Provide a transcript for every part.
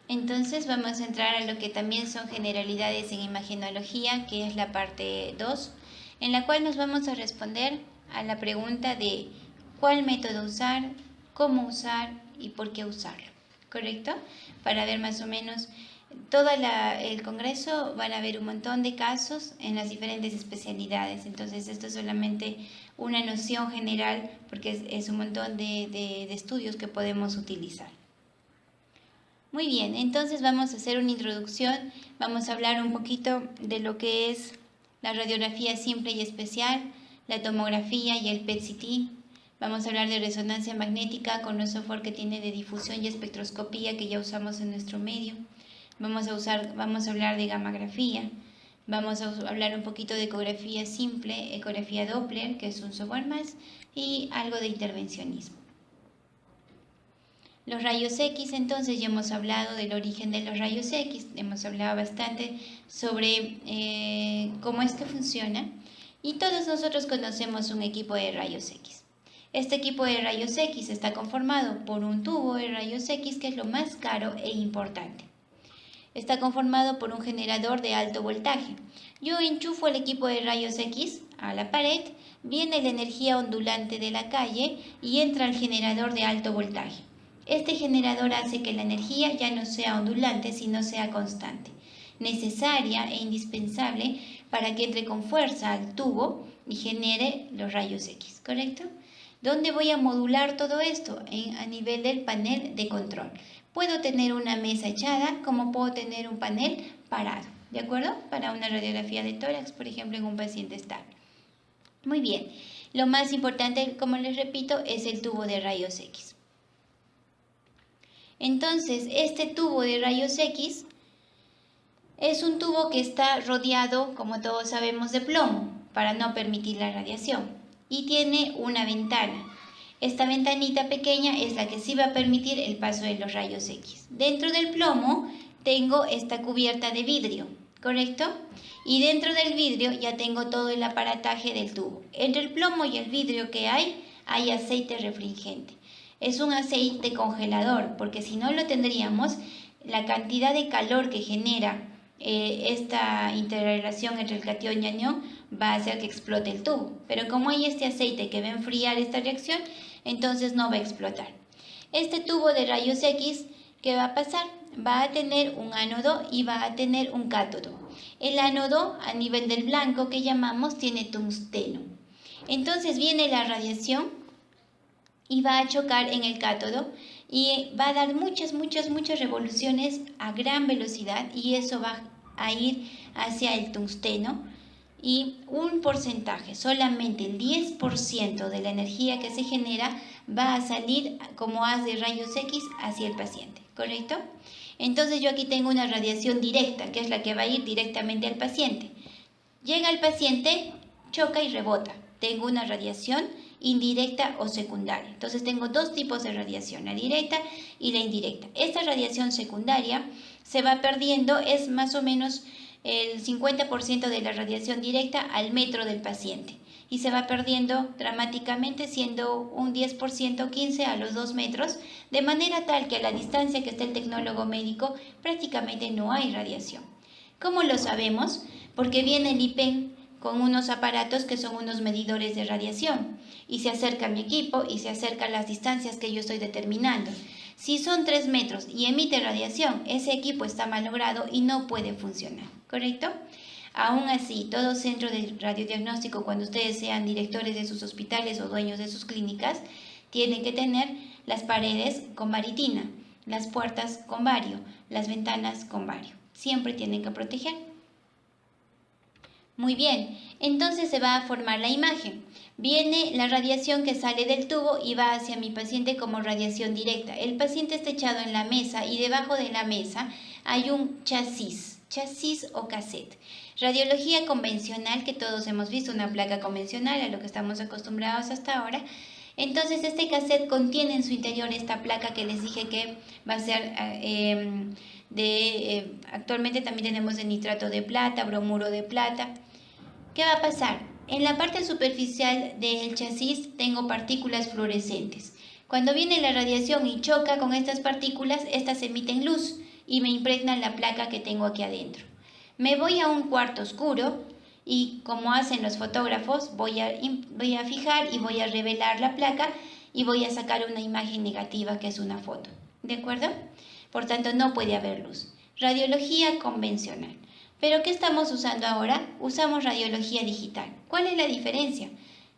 Entonces vamos a entrar a lo que también son generalidades en imagenología, que es la parte 2, en la cual nos vamos a responder a la pregunta de cuál método usar, cómo usar y por qué usarlo, ¿correcto? Para ver más o menos todo el congreso van a haber un montón de casos en las diferentes especialidades, entonces esto es solamente una noción general porque es un montón de estudios que podemos utilizar. Muy bien, entonces vamos a hacer una introducción, vamos a hablar un poquito de lo que es la radiografía simple y especial, la tomografía y el PET-CT. Vamos a hablar de resonancia magnética con los software que tiene de difusión y espectroscopía que ya usamos en nuestro medio. Vamos a hablar de gammagrafía. Vamos a hablar un poquito de ecografía simple, ecografía Doppler, que es un software más, y algo de intervencionismo. Los rayos X, entonces ya hemos hablado del origen de los rayos X, hemos hablado bastante sobre cómo es que funciona y todos nosotros conocemos un equipo de rayos X. Este equipo de rayos X está conformado por un tubo de rayos X que es lo más caro e importante. Está conformado por un generador de alto voltaje. Yo enchufo el equipo de rayos X a la pared, viene la energía ondulante de la calle y entra al generador de alto voltaje. Este generador hace que la energía ya no sea ondulante, sino sea constante, necesaria e indispensable para que entre con fuerza al tubo y genere los rayos X, ¿correcto? ¿Dónde voy a modular todo esto? A nivel del panel de control. Puedo tener una mesa echada, como puedo tener un panel parado, ¿de acuerdo? Para una radiografía de tórax, por ejemplo, en un paciente estable. Muy bien, lo más importante, como les repito, es el tubo de rayos X. Entonces, este tubo de rayos X es un tubo que está rodeado, como todos sabemos, de plomo para no permitir la radiación y tiene una ventana. Esta ventanita pequeña es la que sí va a permitir el paso de los rayos X. Dentro del plomo tengo esta cubierta de vidrio, ¿correcto? Y dentro del vidrio ya tengo todo el aparataje del tubo. Entre el plomo y el vidrio que hay aceite refringente. Es un aceite congelador, porque si no lo tendríamos, la cantidad de calor que genera esta interrelación entre el catión y anión va a hacer que explote el tubo. Pero como hay este aceite que va a enfriar esta reacción, entonces no va a explotar. Este tubo de rayos X, ¿qué va a pasar? Va a tener un ánodo y va a tener un cátodo. El ánodo, a nivel del blanco que llamamos, tiene tungsteno. Entonces viene la radiación y va a chocar en el cátodo y va a dar muchas revoluciones a gran velocidad y eso va a ir hacia el tungsteno y un porcentaje, solamente el 10% de la energía que se genera va a salir como haz de rayos X hacia el paciente, ¿correcto? Entonces yo aquí tengo una radiación directa, que es la que va a ir directamente al paciente. Llega al paciente, choca y rebota. Tengo una radiación indirecta o secundaria. Entonces tengo dos tipos de radiación, la directa y la indirecta. Esta radiación secundaria se va perdiendo, es más o menos el 50% de la radiación directa al metro del paciente y se va perdiendo dramáticamente, siendo un 10%, 15 a los 2 metros, de manera tal que a la distancia que está el tecnólogo médico prácticamente no hay radiación. ¿Cómo lo sabemos? Porque viene el IPEN con unos aparatos que son unos medidores de radiación y se acerca a mi equipo y se acerca a las distancias que yo estoy determinando. Si son 3 metros y emite radiación, ese equipo está malogrado y no puede funcionar, ¿correcto? Aún así, todo centro de radiodiagnóstico, cuando ustedes sean directores de sus hospitales o dueños de sus clínicas, tienen que tener las paredes con baritina, las puertas con bario, las ventanas con bario. Siempre tienen que proteger. Muy bien, entonces se va a formar la imagen. Viene la radiación que sale del tubo y va hacia mi paciente como radiación directa. El paciente está echado en la mesa y debajo de la mesa hay un chasis o cassette. Radiología convencional, que todos hemos visto, una placa convencional a lo que estamos acostumbrados hasta ahora. Entonces este cassette contiene en su interior esta placa que les dije que va a ser actualmente también tenemos de nitrato de plata, bromuro de plata. ¿Qué va a pasar? En la parte superficial del chasis tengo partículas fluorescentes. Cuando viene la radiación y choca con estas partículas, estas emiten luz. y me impregnan la placa que tengo aquí adentro. Me voy a un cuarto oscuro y, como hacen los fotógrafos, voy a fijar y voy a revelar la placa y voy a sacar una imagen negativa que es una foto. ¿De acuerdo? Por tanto, no puede haber luz. Radiología convencional. ¿Pero qué estamos usando ahora? Usamos radiología digital. ¿Cuál es la diferencia?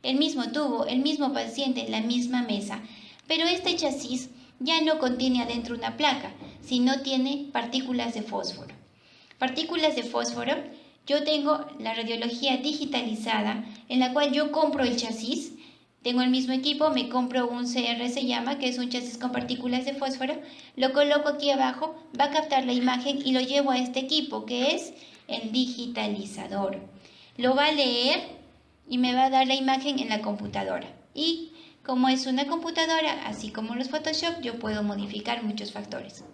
El mismo tubo, el mismo paciente en la misma mesa, pero este chasis ya no contiene adentro una placa, sino tiene partículas de fósforo. Partículas de fósforo, yo tengo la radiología digitalizada en la cual yo compro el chasis, tengo el mismo equipo, me compro un CR, se llama, que es un chasis con partículas de fósforo, lo coloco aquí abajo, va a captar la imagen y lo llevo a este equipo, que es el digitalizador. Lo va a leer y me va a dar la imagen en la computadora. Y como es una computadora, así como los Photoshop, yo puedo modificar muchos factores.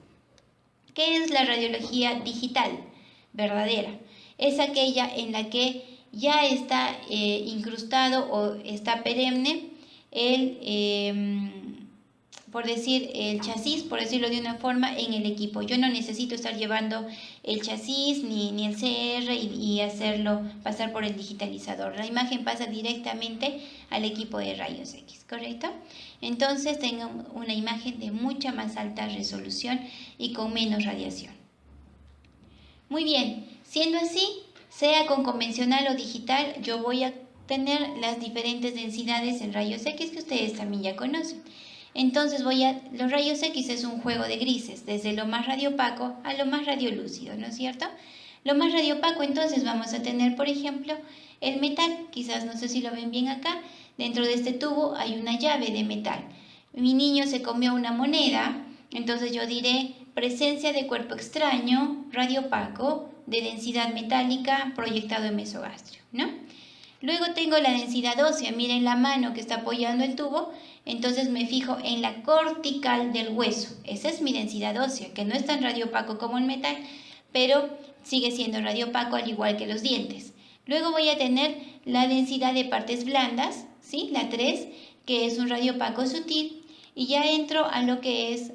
¿Qué es la radiología digital? Verdadera. Es aquella en la que ya está incrustado o está perenne por chasis, por decirlo de una forma, en el equipo. Yo no necesito estar llevando el chasis ni el CR y hacerlo pasar por el digitalizador. La imagen pasa directamente al equipo de rayos X, ¿correcto? Entonces tengo una imagen de mucha más alta resolución y con menos radiación. Muy bien, siendo así, sea con convencional o digital, yo voy a tener las diferentes densidades en rayos X que ustedes también ya conocen. Entonces los rayos X es un juego de grises, desde lo más radiopaco a lo más radiolúcido, ¿no es cierto? Lo más radiopaco, entonces vamos a tener, por ejemplo, el metal. Quizás no sé si lo ven bien acá. Dentro de este tubo hay una llave de metal. Mi niño se comió una moneda, entonces yo diré presencia de cuerpo extraño, radiopaco, de densidad metálica, proyectado en mesogastrio, ¿no? Luego tengo la densidad ósea. Miren la mano que está apoyando el tubo. Entonces me fijo en la cortical del hueso. Esa es mi densidad ósea, que no es tan radiopaco como el metal, pero sigue siendo radiopaco al igual que los dientes. Luego voy a tener la densidad de partes blandas, ¿sí? La 3, que es un radiopaco sutil. Y ya entro a lo que es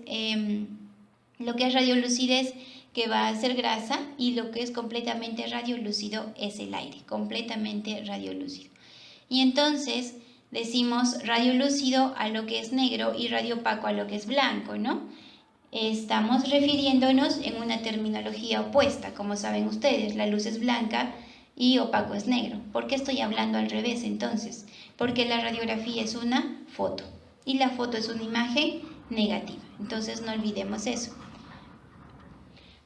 radiolucidez, que va a ser grasa, y lo que es completamente radiolúcido es el aire, completamente radiolúcido. Y entonces decimos radiolúcido a lo que es negro y radiopaco a lo que es blanco, ¿no? Estamos refiriéndonos en una terminología opuesta, como saben ustedes, la luz es blanca y opaco es negro. ¿Por qué estoy hablando al revés entonces? Porque la radiografía es una foto y la foto es una imagen negativa. Entonces no olvidemos eso.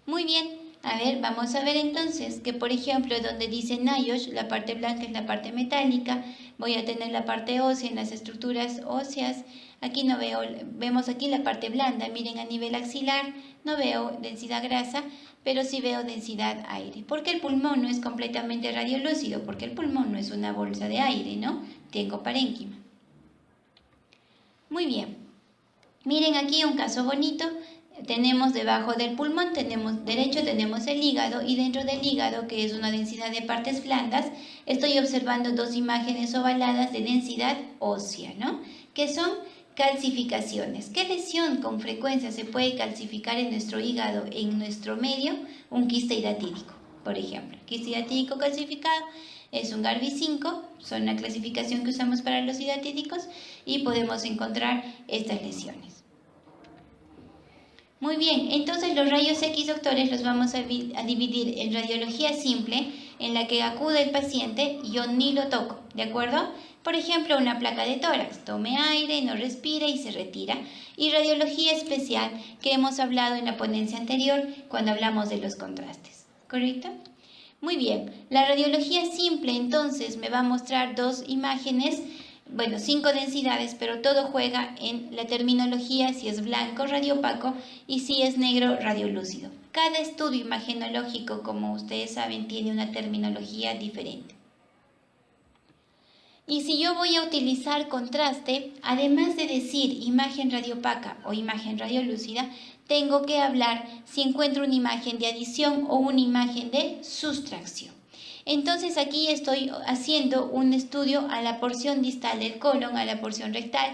Muy bien, a ver, vamos a ver entonces que, por ejemplo, donde dice NIOSH, la parte blanca es la parte metálica, voy a tener la parte ósea en las estructuras óseas. Aquí no veo, vemos aquí la parte blanda. Miren, a nivel axilar no veo densidad grasa, pero sí veo densidad aire. Porque el pulmón no es completamente radiolúcido, porque el pulmón no es una bolsa de aire, ¿no? Tengo parénquima. Muy bien. Miren aquí un caso bonito. Tenemos debajo del pulmón, derecho tenemos el hígado, y dentro del hígado, que es una densidad de partes blandas, estoy observando dos imágenes ovaladas de densidad ósea, ¿no? Que son calcificaciones. ¿Qué lesión con frecuencia se puede calcificar en nuestro hígado, en nuestro medio? Un quiste hidatídico, por ejemplo. Quiste hidatídico calcificado es un Garvey-5, son la clasificación que usamos para los hidatídicos, y podemos encontrar estas lesiones. Muy bien, entonces los rayos X, doctores, los vamos a dividir en radiología simple, en la que acude el paciente y yo ni lo toco, ¿de acuerdo? Por ejemplo, una placa de tórax, tome aire, no respira y se retira. Y radiología especial, que hemos hablado en la ponencia anterior cuando hablamos de los contrastes, ¿correcto? Muy bien, la radiología simple entonces me va a mostrar dos imágenes, bueno, 5 densidades, pero todo juega en la terminología, si es blanco, radiopaco, y si es negro, radiolúcido. Cada estudio imagenológico, como ustedes saben, tiene una terminología diferente. Y si yo voy a utilizar contraste, además de decir imagen radiopaca o imagen radiolúcida, tengo que hablar si encuentro una imagen de adición o una imagen de sustracción. Entonces aquí estoy haciendo un estudio a la porción distal del colon, a la porción rectal,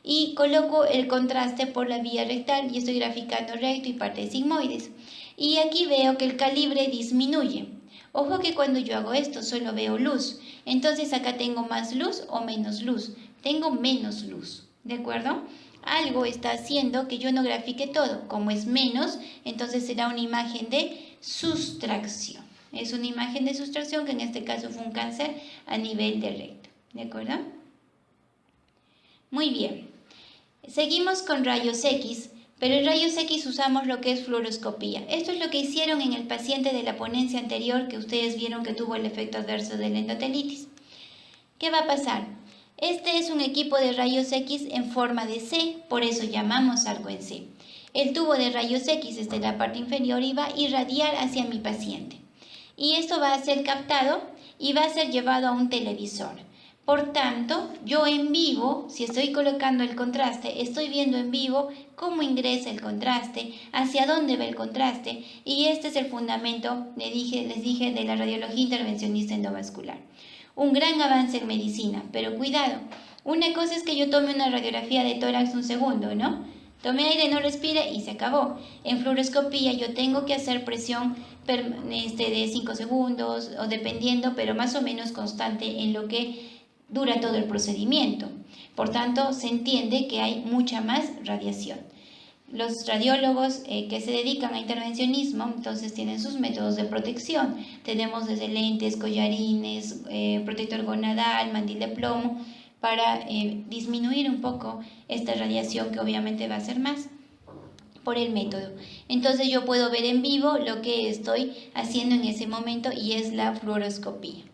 y coloco el contraste por la vía rectal y estoy graficando recto y partes sigmoides. Y aquí veo que el calibre disminuye. Ojo que cuando yo hago esto solo veo luz. Entonces acá tengo más luz o menos luz. Tengo menos luz, ¿de acuerdo? Algo está haciendo que yo no grafique todo. Como es menos, entonces será una imagen de sustracción. Es una imagen de sustracción que en este caso fue un cáncer a nivel de recto, ¿de acuerdo? Muy bien. Seguimos con rayos X, pero en rayos X usamos lo que es fluoroscopía. Esto es lo que hicieron en el paciente de la ponencia anterior que ustedes vieron que tuvo el efecto adverso de la endotelitis. ¿Qué va a pasar? Este es un equipo de rayos X en forma de C, por eso llamamos arco en C. El tubo de rayos X desde la parte inferior y va a irradiar hacia mi paciente. Y esto va a ser captado y va a ser llevado a un televisor. Por tanto, yo en vivo, si estoy colocando el contraste, estoy viendo en vivo cómo ingresa el contraste, hacia dónde va el contraste, y este es el fundamento, les dije, de la radiología intervencionista endovascular. Un gran avance en medicina, pero cuidado, una cosa es que yo tome una radiografía de tórax un segundo, ¿no? Tome aire, no respire y se acabó. En fluoroscopía yo tengo que hacer presión de 5 segundos o dependiendo, pero más o menos constante en lo que dura todo el procedimiento. Por tanto, se entiende que hay mucha más radiación. Los radiólogos que se dedican a intervencionismo, entonces tienen sus métodos de protección. Tenemos desde lentes, collarines, protector gonadal, mandil de plomo, para disminuir un poco esta radiación que obviamente va a ser más por el método. Entonces yo puedo ver en vivo lo que estoy haciendo en ese momento y es la fluoroscopía.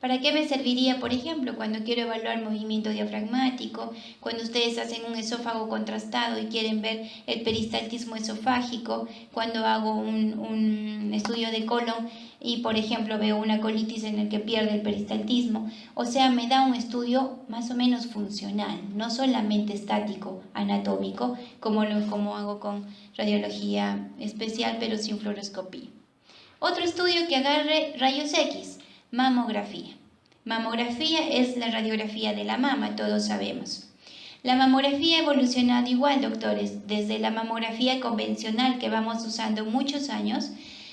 ¿Para qué me serviría, por ejemplo, cuando quiero evaluar movimiento diafragmático, cuando ustedes hacen un esófago contrastado y quieren ver el peristaltismo esofágico, cuando hago un estudio de colon y, por ejemplo, veo una colitis en el que pierde el peristaltismo? O sea, me da un estudio más o menos funcional, no solamente estático, anatómico, como hago con radiología especial, pero sin fluoroscopía. Otro estudio que agarre rayos X. Mamografía. Mamografía es la radiografía de la mama, todos sabemos. La mamografía ha evolucionado igual, doctores, desde la mamografía convencional que vamos usando muchos años,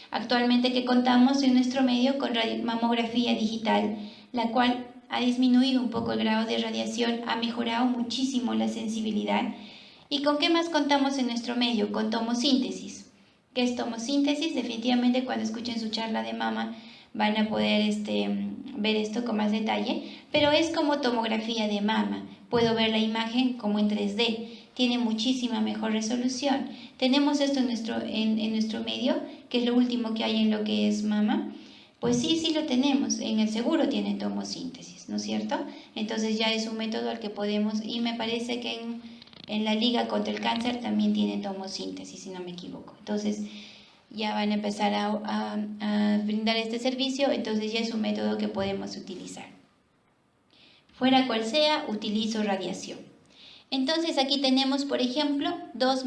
actualmente que contamos en nuestro medio con mamografía digital, la cual ha disminuido un poco el grado de radiación, ha mejorado muchísimo la sensibilidad. ¿Y con qué más contamos en nuestro medio? Con tomosíntesis. ¿Qué es tomosíntesis? Definitivamente cuando escuchen su charla de mama van a poder ver esto con más detalle, pero es como tomografía de mama. Puedo ver la imagen como en 3D, tiene muchísima mejor resolución. Tenemos esto en nuestro medio, que es lo último que hay en lo que es mama. Pues sí lo tenemos, en el seguro tiene tomosíntesis, ¿no es cierto? Entonces ya es un método al que podemos, y me parece que en la Liga contra el Cáncer también tiene tomosíntesis, si no me equivoco. Entonces ya van a empezar a brindar este servicio, entonces ya es un método que podemos utilizar. Fuera cual sea, utilizo radiación. Entonces aquí tenemos, por ejemplo, dos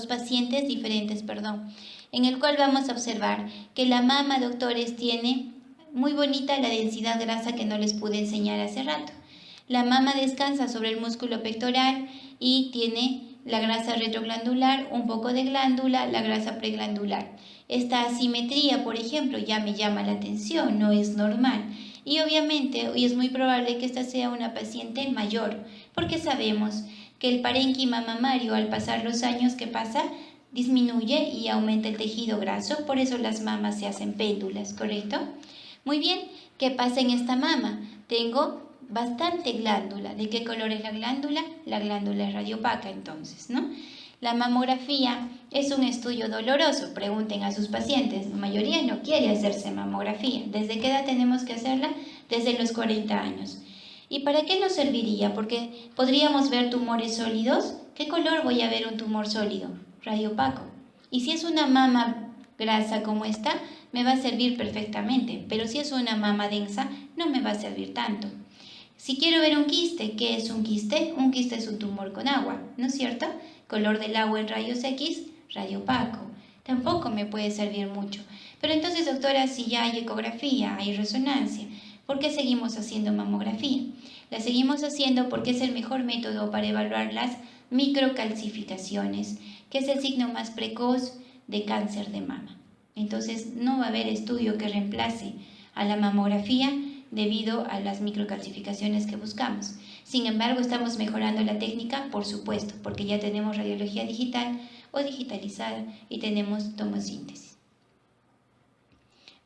pacientes diferentes, en el cual vamos a observar que la mama, doctores, tiene muy bonita la densidad grasa que no les pude enseñar hace rato. La mama descansa sobre el músculo pectoral y tiene la grasa retroglandular, un poco de glándula, la grasa preglandular. Esta asimetría, por ejemplo, ya me llama la atención, no es normal. Y obviamente, hoy es muy probable que esta sea una paciente mayor, porque sabemos que el parénquima mamario, al pasar los años que pasa, disminuye y aumenta el tejido graso, por eso las mamas se hacen péndulas, ¿correcto? Muy bien, ¿qué pasa en esta mama? Tengo bastante glándula. ¿De qué color es la glándula? La glándula es radiopaca, entonces, ¿no? La mamografía es un estudio doloroso. Pregunten a sus pacientes. La mayoría no quiere hacerse mamografía. ¿Desde qué edad tenemos que hacerla? Desde los 40 años. ¿Y para qué nos serviría? Porque podríamos ver tumores sólidos. ¿Qué color voy a ver un tumor sólido? Radiopaco. Y si es una mama grasa como esta, me va a servir perfectamente. Pero si es una mama densa, no me va a servir tanto. Si quiero ver un quiste, ¿qué es un quiste? Un quiste es un tumor con agua, ¿no es cierto? Color del agua en rayos X, radiopaco. Tampoco me puede servir mucho. Pero entonces, doctora, si ya hay ecografía, hay resonancia, ¿por qué seguimos haciendo mamografía? La seguimos haciendo porque es el mejor método para evaluar las microcalcificaciones que es el signo más precoz de cáncer de mama. Entonces no va a haber estudio que reemplace a la mamografía debido a las microcalcificaciones que buscamos. Sin embargo, estamos mejorando la técnica, por supuesto, porque ya tenemos radiología digital o digitalizada y tenemos tomosíntesis.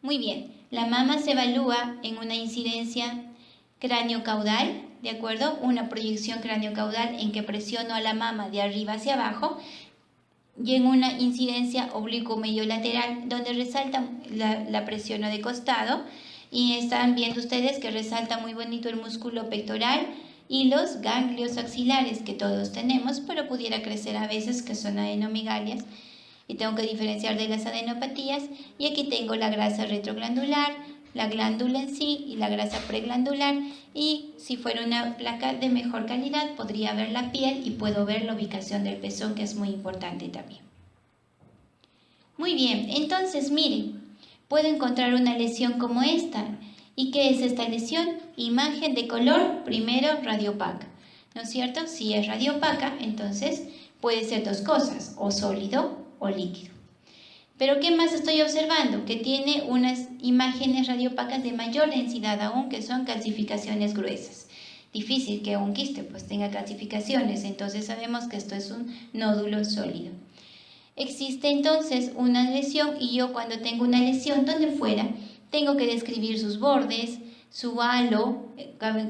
Muy bien, la mama se evalúa en una incidencia cráneo-caudal, ¿de acuerdo? Una proyección cráneo-caudal en que presiono a la mama de arriba hacia abajo y en una incidencia oblicuo-medio-lateral donde resalta la presión de costado y están viendo ustedes que resalta muy bonito el músculo pectoral y los ganglios axilares que todos tenemos, pero pudiera crecer a veces, que son adenomegalias, y tengo que diferenciar de las adenopatías. Y aquí tengo la grasa retroglandular, la glándula en sí y la grasa preglandular, y si fuera una placa de mejor calidad podría ver la piel y puedo ver la ubicación del pezón, que es muy importante también. Muy bien, entonces miren, puedo encontrar una lesión como esta. ¿Y qué es esta lesión? Imagen de color, primero radiopaca, ¿no es cierto? Si es radiopaca, entonces puede ser dos cosas, o sólido o líquido. Pero ¿qué más estoy observando? Que tiene unas imágenes radiopacas de mayor densidad aún, que son calcificaciones gruesas. Difícil que un quiste pues tenga calcificaciones, entonces sabemos que esto es un nódulo sólido. Existe entonces una lesión y yo cuando tengo una lesión donde fuera, tengo que describir sus bordes, su halo,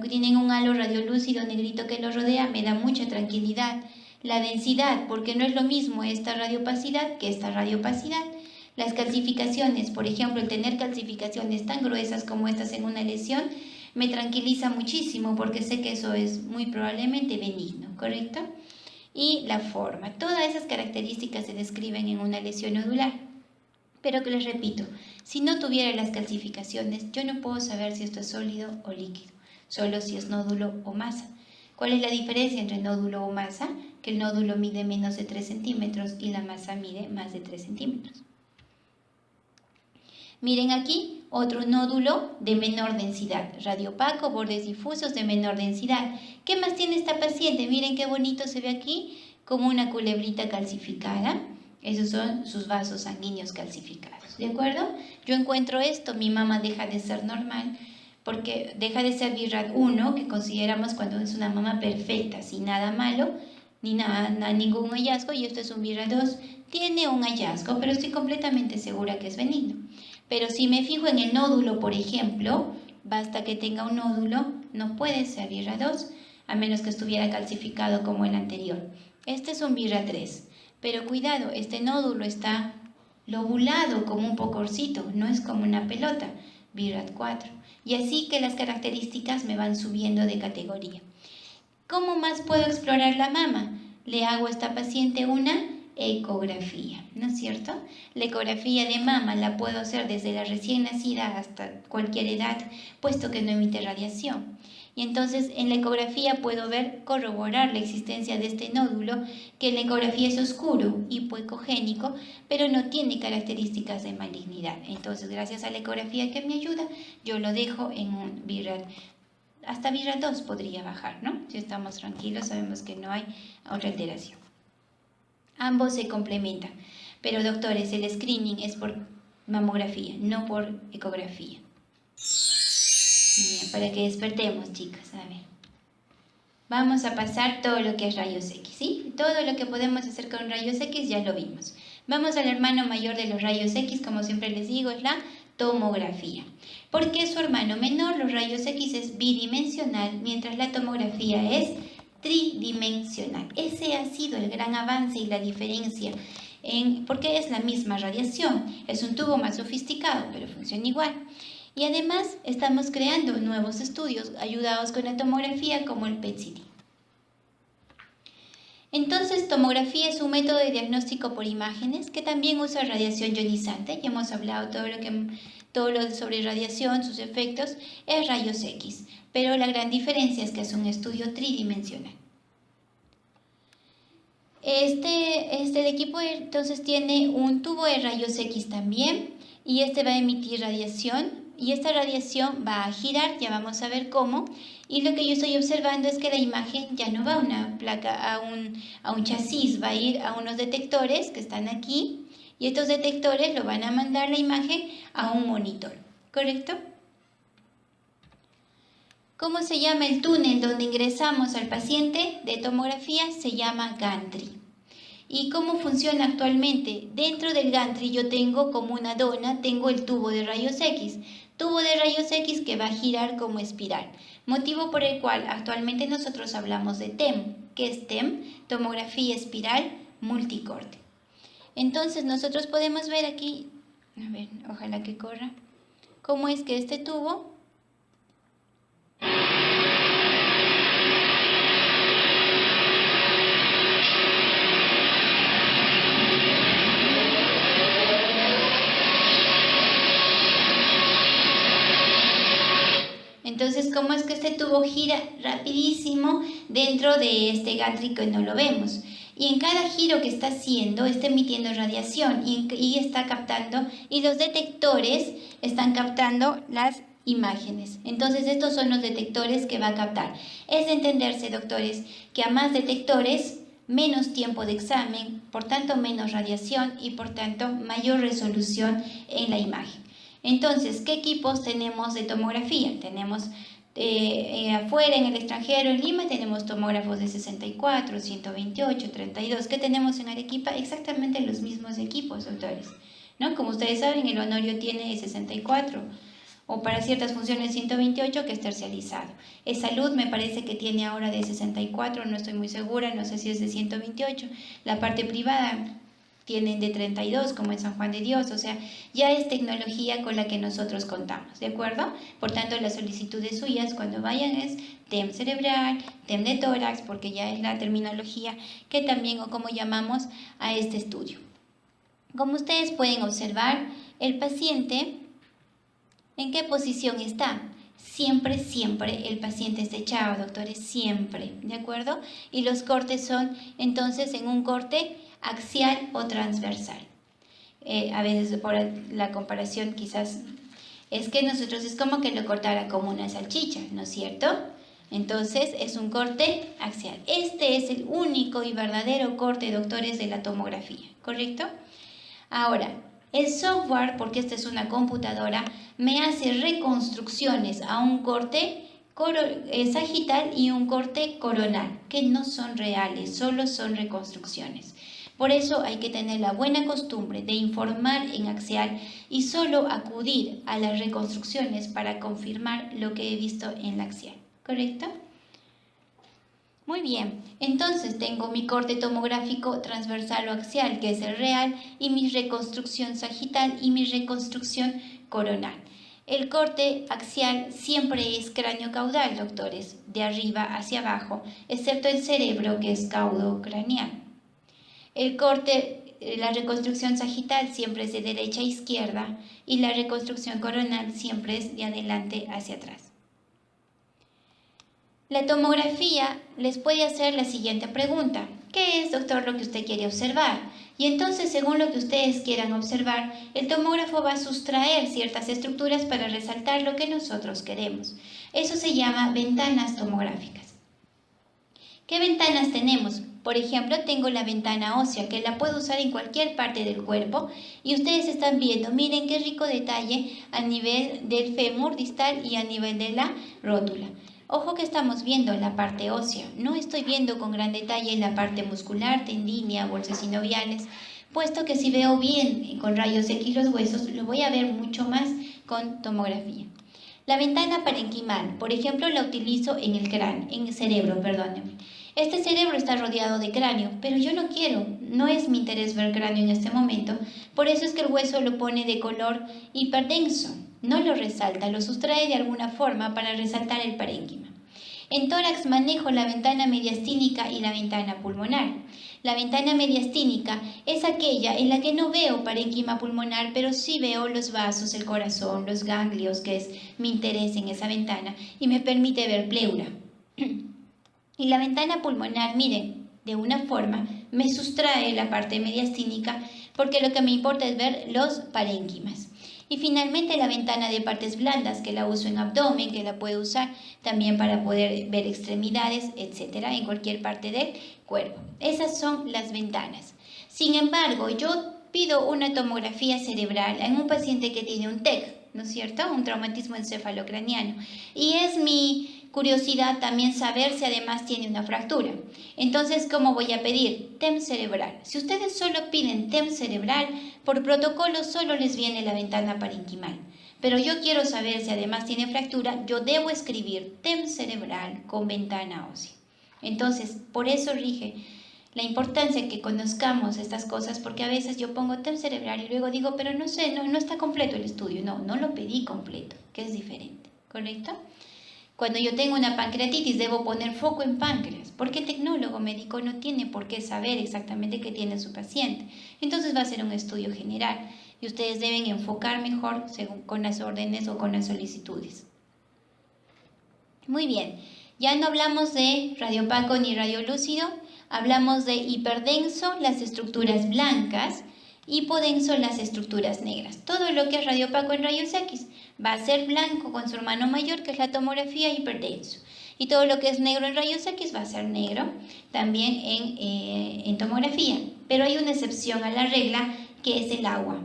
tienen un halo radiolúcido negrito que lo rodea, me da mucha tranquilidad. La densidad, porque no es lo mismo esta radiopacidad que esta radiopacidad. Las calcificaciones, por ejemplo, el tener calcificaciones tan gruesas como estas en una lesión, me tranquiliza muchísimo porque sé que eso es muy probablemente benigno, ¿correcto? Y la forma, todas esas características se describen en una lesión nodular. Pero que les repito, si no tuviera las calcificaciones, yo no puedo saber si esto es sólido o líquido, solo si es nódulo o masa. ¿Cuál es la diferencia entre nódulo o masa? Que el nódulo mide menos de 3 centímetros y la masa mide más de 3 centímetros. Miren aquí, otro nódulo de menor densidad, radiopaco, bordes difusos de menor densidad. ¿Qué más tiene esta paciente? Miren qué bonito se ve aquí, como una culebrita calcificada. Esos son sus vasos sanguíneos calcificados, ¿de acuerdo? Yo encuentro esto, mi mama deja de ser normal, porque deja de ser BIRAD 1, que consideramos cuando es una mama perfecta, sin nada malo, ni ningún hallazgo, y esto es un BIRAD 2. Tiene un hallazgo, pero estoy completamente segura que es benigno. Pero si me fijo en el nódulo, por ejemplo, basta que tenga un nódulo, no puede ser BIRAD 2, a menos que estuviera calcificado como el anterior. Este es un BIRAD 3. Pero cuidado, este nódulo está lobulado como un pocorcito, no es como una pelota, BIRAD 4. Y así que las características me van subiendo de categoría. ¿Cómo más puedo explorar la mama? Le hago a esta paciente una ecografía, ¿no es cierto? La ecografía de mama la puedo hacer desde la recién nacida hasta cualquier edad, puesto que no emite radiación. Y entonces en la ecografía puedo corroborar la existencia de este nódulo, que en la ecografía es oscuro, hipoecogénico, pero no tiene características de malignidad. Entonces, gracias a la ecografía que me ayuda, yo lo dejo en un BIRAD. Hasta BIRAD 2 podría bajar, ¿no? Si estamos tranquilos, sabemos que no hay otra alteración. Ambos se complementan. Pero, doctores, el screening es por mamografía, no por ecografía. Bien, para que despertemos, chicas, a ver. Vamos a pasar todo lo que es rayos X, ¿sí? Todo lo que podemos hacer con rayos X ya lo vimos. Vamos al hermano mayor de los rayos X, como siempre les digo, es la tomografía. Porque su hermano menor, los rayos X, es bidimensional, mientras la tomografía es tridimensional. Ese ha sido el gran avance y la diferencia, porque es la misma radiación. Es un tubo más sofisticado, pero funciona igual. Y además estamos creando nuevos estudios ayudados con la tomografía como el PET-CT. Entonces, tomografía es un método de diagnóstico por imágenes que también usa radiación ionizante. Ya hemos hablado todo lo sobre radiación, sus efectos, es rayos X. Pero la gran diferencia es que es un estudio tridimensional. El equipo entonces tiene un tubo de rayos X también y este va a emitir radiación y esta radiación va a girar, ya vamos a ver cómo, y lo que yo estoy observando es que la imagen ya no va a una placa, a un chasis, va a ir a unos detectores que están aquí, y estos detectores lo van a mandar la imagen a un monitor, ¿correcto? ¿Cómo se llama el túnel donde ingresamos al paciente de tomografía? Se llama gantry. ¿Y cómo funciona actualmente? Dentro del gantry yo tengo como una dona, tengo el tubo de rayos X. Tubo de rayos X que va a girar como espiral. Motivo por el cual actualmente nosotros hablamos de TEM. ¿Qué es TEM? Tomografía espiral multicorte. Entonces nosotros podemos ver aquí, a ver, ojalá que corra, cómo es que este tubo Entonces, ¿cómo es que este tubo gira rapidísimo dentro de este gantry que no lo vemos? Y en cada giro que está haciendo, está emitiendo radiación y está captando, y los detectores están captando las imágenes. Entonces, estos son los detectores que va a captar. Es de entenderse, doctores, que a más detectores, menos tiempo de examen, por tanto menos radiación y por tanto mayor resolución en la imagen. Entonces, ¿qué equipos tenemos de tomografía? Tenemos afuera, en el extranjero, en Lima, tenemos tomógrafos de 64, 128, 32. ¿Qué tenemos en Arequipa? Exactamente los mismos equipos, doctores, ¿no? Como ustedes saben, el Honorio tiene 64 o para ciertas funciones 128 que es tercializado. El Salud me parece que tiene ahora de 64, no estoy muy segura, no sé si es de 128. La parte privada tienen de 32 como en San Juan de Dios, o sea, ya es tecnología con la que nosotros contamos, ¿de acuerdo? Por tanto, las solicitudes suyas cuando vayan es TEM cerebral, TEM de tórax, porque ya es la terminología que también o como llamamos a este estudio. Como ustedes pueden observar, el paciente, ¿en qué posición está? Siempre, siempre el paciente está echado, doctores, siempre, ¿de acuerdo? Y los cortes son entonces en un corte axial o transversal. A veces por la comparación quizás es que nosotros es como que lo cortara como una salchicha, ¿no es cierto? Entonces es un corte axial. Este es el único y verdadero corte, doctores, de la tomografía, ¿correcto? Ahora, el software, porque esta es una computadora, me hace reconstrucciones a un corte sagital y un corte coronal, que no son reales, solo son reconstrucciones. Por eso hay que tener la buena costumbre de informar en axial y solo acudir a las reconstrucciones para confirmar lo que he visto en la axial, ¿correcto? Muy bien, entonces tengo mi corte tomográfico transversal o axial, que es el real, y mi reconstrucción sagital y mi reconstrucción coronal. El corte axial siempre es cráneo caudal, doctores, de arriba hacia abajo, excepto el cerebro, que es caudo craneal. El corte, la reconstrucción sagital siempre es de derecha a izquierda y la reconstrucción coronal siempre es de adelante hacia atrás. La tomografía les puede hacer la siguiente pregunta. ¿Qué es, doctor, lo que usted quiere observar? Y entonces, según lo que ustedes quieran observar, el tomógrafo va a sustraer ciertas estructuras para resaltar lo que nosotros queremos. Eso se llama ventanas tomográficas. ¿Qué ventanas tenemos? Por ejemplo, tengo la ventana ósea, que la puedo usar en cualquier parte del cuerpo, y ustedes están viendo, miren qué rico detalle a nivel del fémur distal y a nivel de la rótula. Ojo que estamos viendo la parte ósea, no estoy viendo con gran detalle la parte muscular, tendínea, bolsas sinoviales, puesto que si veo bien con rayos X los huesos, lo voy a ver mucho más con tomografía. La ventana parenquimal, por ejemplo, la utilizo en el cráneo, en el cerebro, perdónenme. Este cerebro está rodeado de cráneo, pero yo no quiero, no es mi interés ver cráneo en este momento, por eso es que el hueso lo pone de color hiperdenso, no lo resalta, lo sustrae de alguna forma para resaltar el parénquima. En tórax manejo la ventana mediastínica y la ventana pulmonar. La ventana mediastínica es aquella en la que no veo parénquima pulmonar, pero sí veo los vasos, el corazón, los ganglios, que es mi interés en esa ventana, y me permite ver pleura. Y la ventana pulmonar, miren, de una forma me sustrae la parte mediastínica porque lo que me importa es ver los parénquimas. Y finalmente la ventana de partes blandas, que la uso en abdomen, que la puedo usar también para poder ver extremidades, etcétera, en cualquier parte del cuerpo. Esas son las ventanas. Sin embargo, yo pido una tomografía cerebral en un paciente que tiene un TEC, ¿no es cierto? Un traumatismo encefalocraniano. Y es mi curiosidad también saber si además tiene una fractura. Entonces, ¿cómo voy a pedir? TEM cerebral. Si ustedes solo piden TEM cerebral, por protocolo solo les viene la ventana parenquimal. Pero yo quiero saber si además tiene fractura, yo debo escribir TEM cerebral con ventana ósea. Entonces, por eso rige la importancia que conozcamos estas cosas, porque a veces yo pongo TEM cerebral y luego digo, pero no sé, no está completo el estudio. No lo pedí completo, que es diferente, ¿correcto? Cuando yo tengo una pancreatitis debo poner foco en páncreas, porque el tecnólogo médico no tiene por qué saber exactamente qué tiene su paciente. Entonces va a ser un estudio general y ustedes deben enfocar mejor según con las órdenes o con las solicitudes. Muy bien, ya no hablamos de radiopaco ni radiolúcido, hablamos de hiperdenso, las estructuras blancas, hipodenso, las estructuras negras. Todo lo que es radiopaco en rayos X va a ser blanco con su hermano mayor, que es la tomografía, hiperdenso. Y todo lo que es negro en rayos X va a ser negro también en tomografía. Pero hay una excepción a la regla, que es el agua.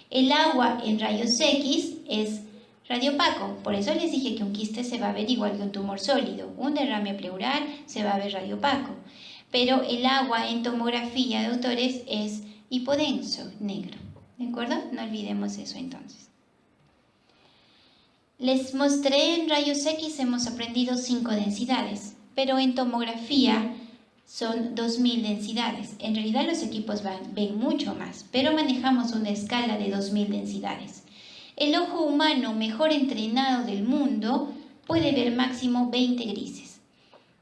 El agua en rayos X es radiopaco. Por eso les dije que un quiste se va a ver igual que un tumor sólido. Un derrame pleural se va a ver radiopaco. Pero el agua en tomografía de autores es hipodenso, negro. ¿De acuerdo? No olvidemos eso entonces. Les mostré en rayos X, hemos aprendido 5 densidades, pero en tomografía son 2000 densidades. En realidad los equipos ven mucho más, pero manejamos una escala de 2000 densidades. El ojo humano mejor entrenado del mundo puede ver máximo 20 grises.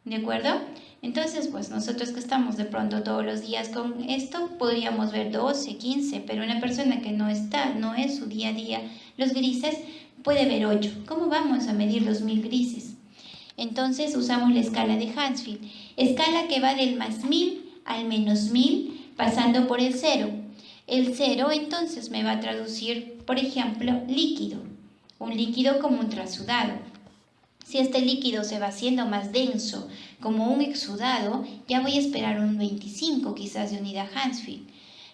¿De acuerdo? Entonces, pues nosotros que estamos de pronto todos los días con esto, podríamos ver 12, 15, pero una persona que no es su día a día los grises, puede ver 8. ¿Cómo vamos a medir los 1000 grises? Entonces usamos la escala de Hansfield, escala que va del más 1000 al menos 1000, pasando por el 0. El 0 entonces me va a traducir, por ejemplo, líquido, un líquido como un trasudado. Si este líquido se va haciendo más denso, como un exudado, ya voy a esperar un 25 quizás de unidad Hansfield.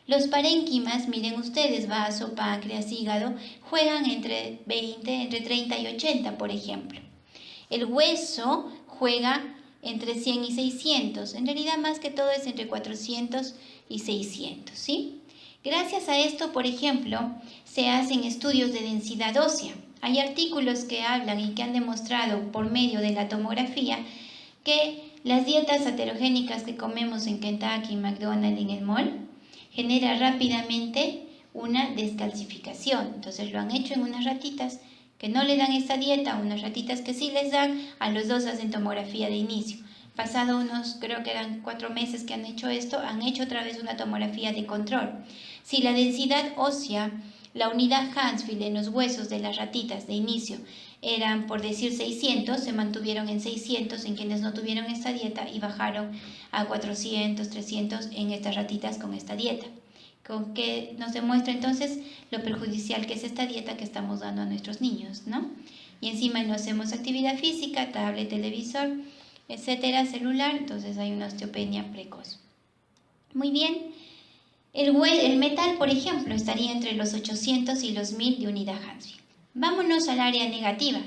Los parénquimas, miren ustedes, vaso, páncreas, hígado, juegan entre 30 y 80, por ejemplo. El hueso juega entre 100 y 600. En realidad, más que todo es entre 400 y 600, ¿sí? Gracias a esto, por ejemplo, se hacen estudios de densidad ósea. Hay artículos que hablan y que han demostrado por medio de la tomografía que las dietas heterogénicas que comemos en Kentucky, McDonald's, en el mall, genera rápidamente una descalcificación. Entonces lo han hecho en unas ratitas que no le dan esta dieta, unas ratitas que sí les dan, a los 2 hacen tomografía de inicio. Pasado unos, creo que eran 4 meses que han hecho esto, han hecho otra vez una tomografía de control. Si la densidad ósea, la unidad Hansfield en los huesos de las ratitas de inicio eran, por decir, 600, se mantuvieron en 600 en quienes no tuvieron esta dieta y bajaron a 400, 300 en estas ratitas con esta dieta. Con que nos demuestra entonces lo perjudicial que es esta dieta que estamos dando a nuestros niños, ¿no? Y encima no hacemos actividad física, tablet, televisor, etcétera, celular, entonces hay una osteopenia precoz. Muy bien. El metal, por ejemplo, estaría entre los 800 y los 1000 de unidad Hansfield. Vámonos al área negativa.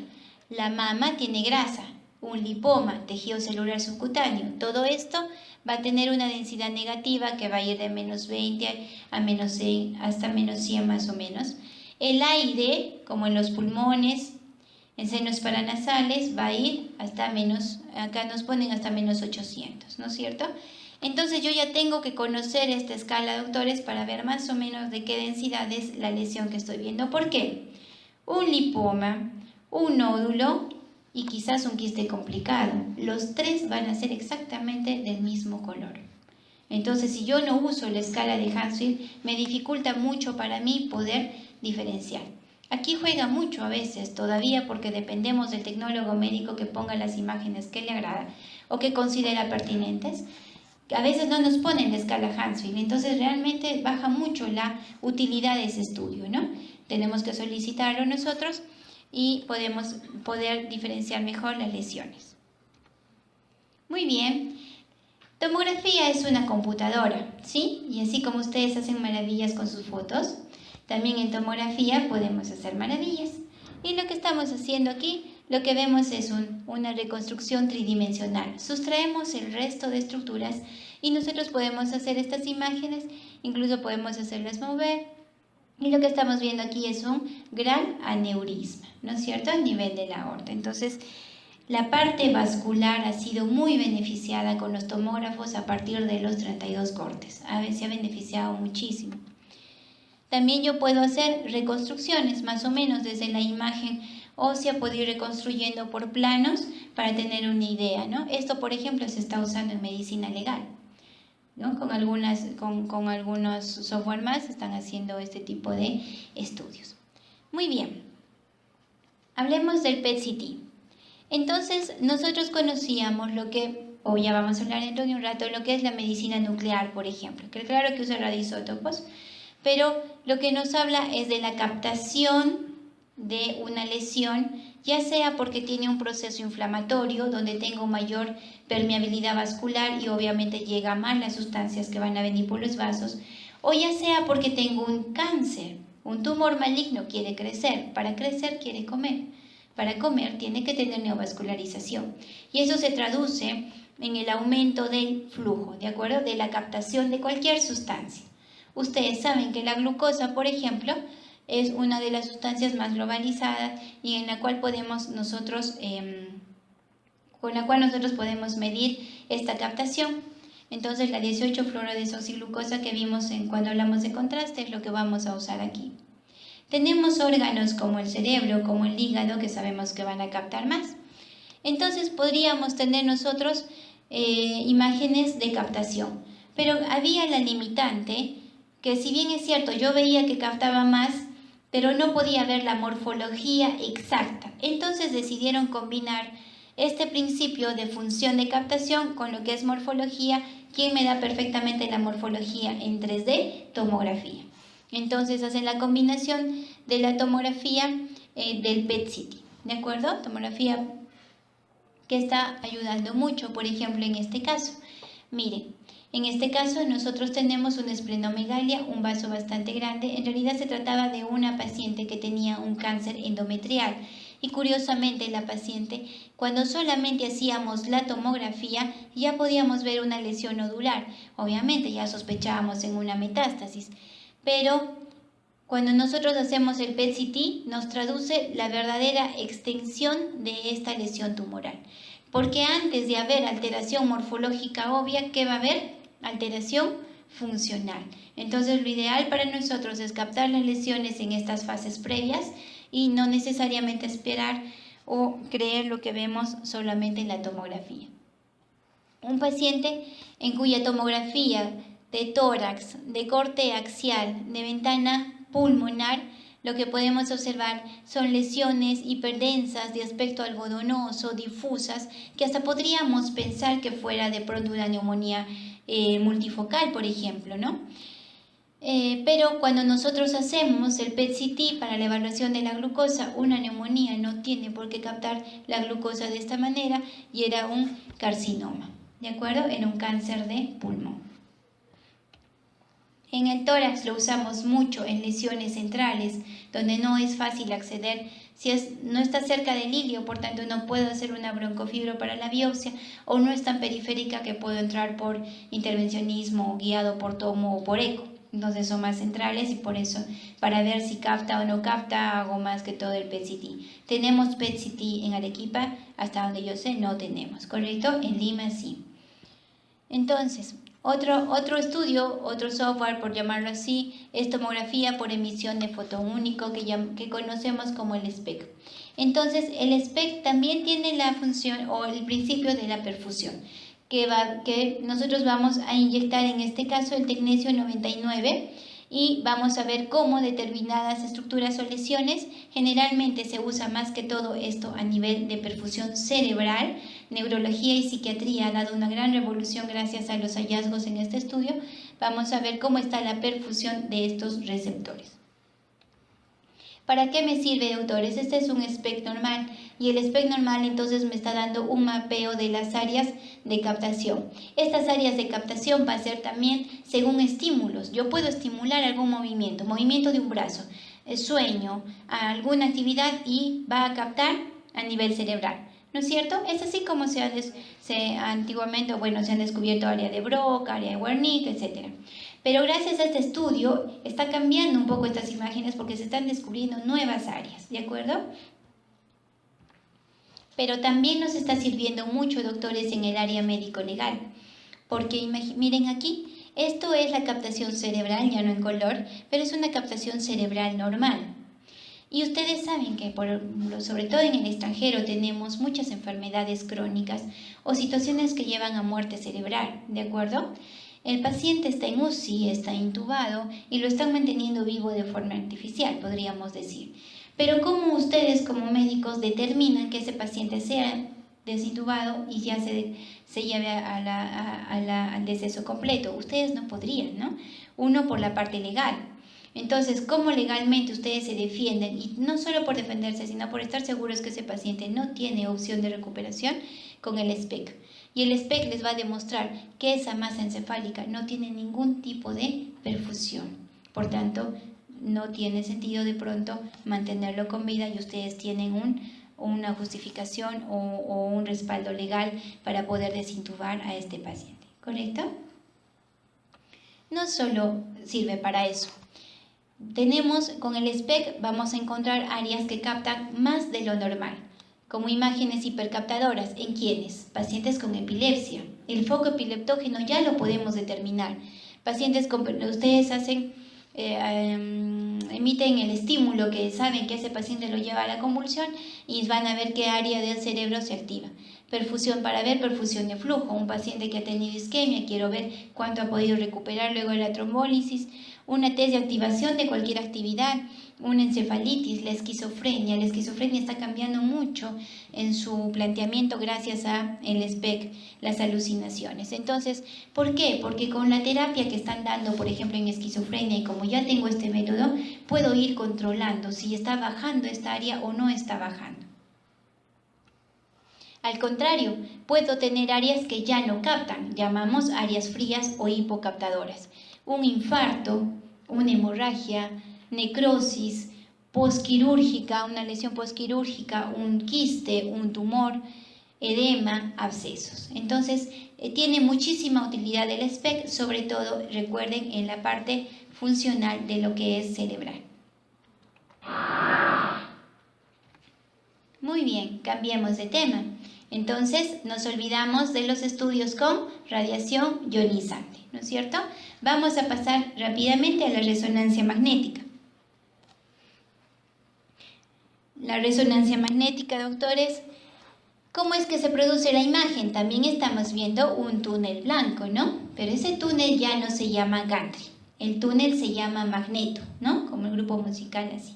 La mama tiene grasa, un lipoma, tejido celular subcutáneo. Todo esto va a tener una densidad negativa que va a ir de menos 20 a menos 100, hasta menos 100 más o menos. El aire, como en los pulmones, en senos paranasales, va a ir hasta menos, acá nos ponen hasta menos 800, ¿no es cierto? Entonces yo ya tengo que conocer esta escala de autores para ver más o menos de qué densidad es la lesión que estoy viendo. ¿Por qué? Un lipoma, un nódulo y quizás un quiste complicado. Los 3 van a ser exactamente del mismo color. Entonces, si yo no uso la escala de Hansfield, me dificulta mucho para mí poder diferenciar. Aquí juega mucho a veces todavía porque dependemos del tecnólogo médico que ponga las imágenes que le agrada o que considera pertinentes. A veces no nos ponen la escala Hansfield, entonces realmente baja mucho la utilidad de ese estudio, ¿no? Tenemos que solicitarlo nosotros y podemos poder diferenciar mejor las lesiones. Muy bien. Tomografía es una computadora, ¿sí? Y así como ustedes hacen maravillas con sus fotos, también en tomografía podemos hacer maravillas. Y lo que estamos haciendo aquí, lo que vemos es una reconstrucción tridimensional. Sustraemos el resto de estructuras y nosotros podemos hacer estas imágenes, incluso podemos hacerlas mover. Y lo que estamos viendo aquí es un gran aneurisma, ¿no es cierto?, a nivel de la aorta. Entonces, la parte vascular ha sido muy beneficiada con los tomógrafos a partir de los 32 cortes. A veces se ha beneficiado muchísimo. También yo puedo hacer reconstrucciones, más o menos desde la imagen ósea, puedo ir reconstruyendo por planos para tener una idea, ¿no? Esto, por ejemplo, se está usando en medicina legal, ¿no? Con algunos software más están haciendo este tipo de estudios. Muy bien. Hablemos del PET-CT. Entonces, nosotros conocíamos o ya vamos a hablar dentro de un rato, lo que es la medicina nuclear, por ejemplo, que claro que usa radioisótopos, pero lo que nos habla es de la captación de una lesión, ya sea porque tiene un proceso inflamatorio, donde tengo mayor permeabilidad vascular y obviamente llega más las sustancias que van a venir por los vasos, o ya sea porque tengo un cáncer, un tumor maligno quiere crecer, para crecer quiere comer. Para comer tiene que tener neovascularización y eso se traduce en el aumento del flujo, ¿de acuerdo? De la captación de cualquier sustancia. Ustedes saben que la glucosa, por ejemplo, es una de las sustancias más globalizadas y en la cual podemos con la cual nosotros podemos medir esta captación. Entonces la 18-fluorodesoxiglucosa que vimos cuando hablamos de contraste es lo que vamos a usar aquí. Tenemos órganos como el cerebro, como el hígado, que sabemos que van a captar más. Entonces podríamos tener nosotros imágenes de captación, pero había la limitante que, si bien es cierto, yo veía que captaba más, pero no podía ver la morfología exacta. Entonces decidieron combinar este principio de función de captación con lo que es morfología. ¿Quién me da perfectamente la morfología en 3D? Tomografía. Entonces hacen la combinación de la tomografía del PET-CT, ¿de acuerdo? Tomografía que está ayudando mucho, por ejemplo, en este caso. Miren, en este caso nosotros tenemos una esplenomegalia, un vaso bastante grande. En realidad se trataba de una paciente que tenía un cáncer endometrial. Y curiosamente la paciente, cuando solamente hacíamos la tomografía, ya podíamos ver una lesión nodular. Obviamente ya sospechábamos en una metástasis. Pero cuando nosotros hacemos el PET-CT, nos traduce la verdadera extensión de esta lesión tumoral. Porque antes de haber alteración morfológica obvia, ¿qué va a haber? Alteración funcional. Entonces lo ideal para nosotros es captar las lesiones en estas fases previas y no necesariamente esperar o creer lo que vemos solamente en la tomografía. Un paciente en cuya tomografía de tórax, de corte axial, de ventana pulmonar, lo que podemos observar son lesiones hiperdensas de aspecto algodonoso, difusas, que hasta podríamos pensar que fuera de pronto una neumonía multifocal, por ejemplo, ¿no? Pero cuando nosotros hacemos el PET-CT para la evaluación de la glucosa, una neumonía no tiene por qué captar la glucosa de esta manera y era un carcinoma, ¿de acuerdo? Era un cáncer de pulmón. En el tórax lo usamos mucho en lesiones centrales, donde no es fácil acceder. No está cerca del ilio, por tanto no puedo hacer una broncofibro para la biopsia, o no es tan periférica que puedo entrar por intervencionismo guiado por tomo o por eco. Entonces son más centrales y por eso, para ver si capta o no capta, hago más que todo el PET-CT. ¿Tenemos PET-CT en Arequipa? Hasta donde yo sé, no tenemos, ¿correcto? En Lima sí. Entonces, otro estudio, otro software, por llamarlo así, es tomografía por emisión de fotoúnico, que conocemos como el SPECT. Entonces, el SPECT también tiene la función o el principio de la perfusión, que nosotros vamos a inyectar en este caso el tecnesio 99 y vamos a ver cómo determinadas estructuras o lesiones, generalmente se usa más que todo esto a nivel de perfusión cerebral. Neurología y psiquiatría ha dado una gran revolución gracias a los hallazgos en este estudio. Vamos a ver cómo está la perfusión de estos receptores. ¿Para qué me sirve, doctores? Este es un SPEC normal y el SPEC normal entonces me está dando un mapeo de las áreas de captación. Estas áreas de captación va a ser también según estímulos. Yo puedo estimular algún movimiento de un brazo, sueño, alguna actividad y va a captar a nivel cerebral. ¿No es cierto? Es así como antiguamente, bueno, se han descubierto área de Broca, área de Wernicke, etc. Pero gracias a este estudio está cambiando un poco estas imágenes porque se están descubriendo nuevas áreas, ¿de acuerdo? Pero también nos está sirviendo mucho, doctores, en el área médico-legal. Porque miren aquí, esto es la captación cerebral, ya no en color, pero es una captación cerebral normal. Y ustedes saben que, sobre todo en el extranjero, tenemos muchas enfermedades crónicas o situaciones que llevan a muerte cerebral, ¿de acuerdo? El paciente está en UCI, está intubado y lo están manteniendo vivo de forma artificial, podríamos decir. Pero ¿cómo ustedes como médicos determinan que ese paciente sea desintubado y ya se lleve al deceso completo? Ustedes no podrían, ¿no? Uno, por la parte legal. Entonces, ¿cómo legalmente ustedes se defienden? Y no solo por defenderse, sino por estar seguros que ese paciente no tiene opción de recuperación con el SPEC. Y el SPEC les va a demostrar que esa masa encefálica no tiene ningún tipo de perfusión. Por tanto, no tiene sentido de pronto mantenerlo con vida y ustedes tienen una justificación o un respaldo legal para poder desintubar a este paciente. ¿Correcto? No solo sirve para eso. Tenemos con el SPEC, vamos a encontrar áreas que captan más de lo normal, como imágenes hipercaptadoras. ¿En quiénes? Pacientes con epilepsia. El foco epileptógeno ya lo podemos determinar. Pacientes con, ustedes emiten el estímulo que saben que ese paciente lo lleva a la convulsión y van a ver qué área del cerebro se activa. Perfusión para ver perfusión de flujo. Un paciente que ha tenido isquemia, quiero ver cuánto ha podido recuperar luego de la trombólisis. Una test de activación de cualquier actividad, una encefalitis, la esquizofrenia. La esquizofrenia está cambiando mucho en su planteamiento gracias a el SPEC, las alucinaciones. Entonces, ¿por qué? Porque con la terapia que están dando, por ejemplo, en esquizofrenia, y como ya tengo este método, puedo ir controlando si está bajando esta área o no está bajando. Al contrario, puedo tener áreas que ya no captan, llamamos áreas frías o hipocaptadoras. Un infarto, una hemorragia, necrosis posquirúrgica, una lesión posquirúrgica, un quiste, un tumor, edema, abscesos. Entonces, tiene muchísima utilidad el SPEC, sobre todo, recuerden, en la parte funcional de lo que es cerebral. Muy bien, cambiemos de tema. Entonces, nos olvidamos de los estudios con radiación ionizante, ¿no es cierto? Vamos a pasar rápidamente a la resonancia magnética. La resonancia magnética, doctores, ¿cómo es que se produce la imagen? También estamos viendo un túnel blanco, ¿no? Pero ese túnel ya no se llama gantry, el túnel se llama magneto, ¿no? Como el grupo musical así.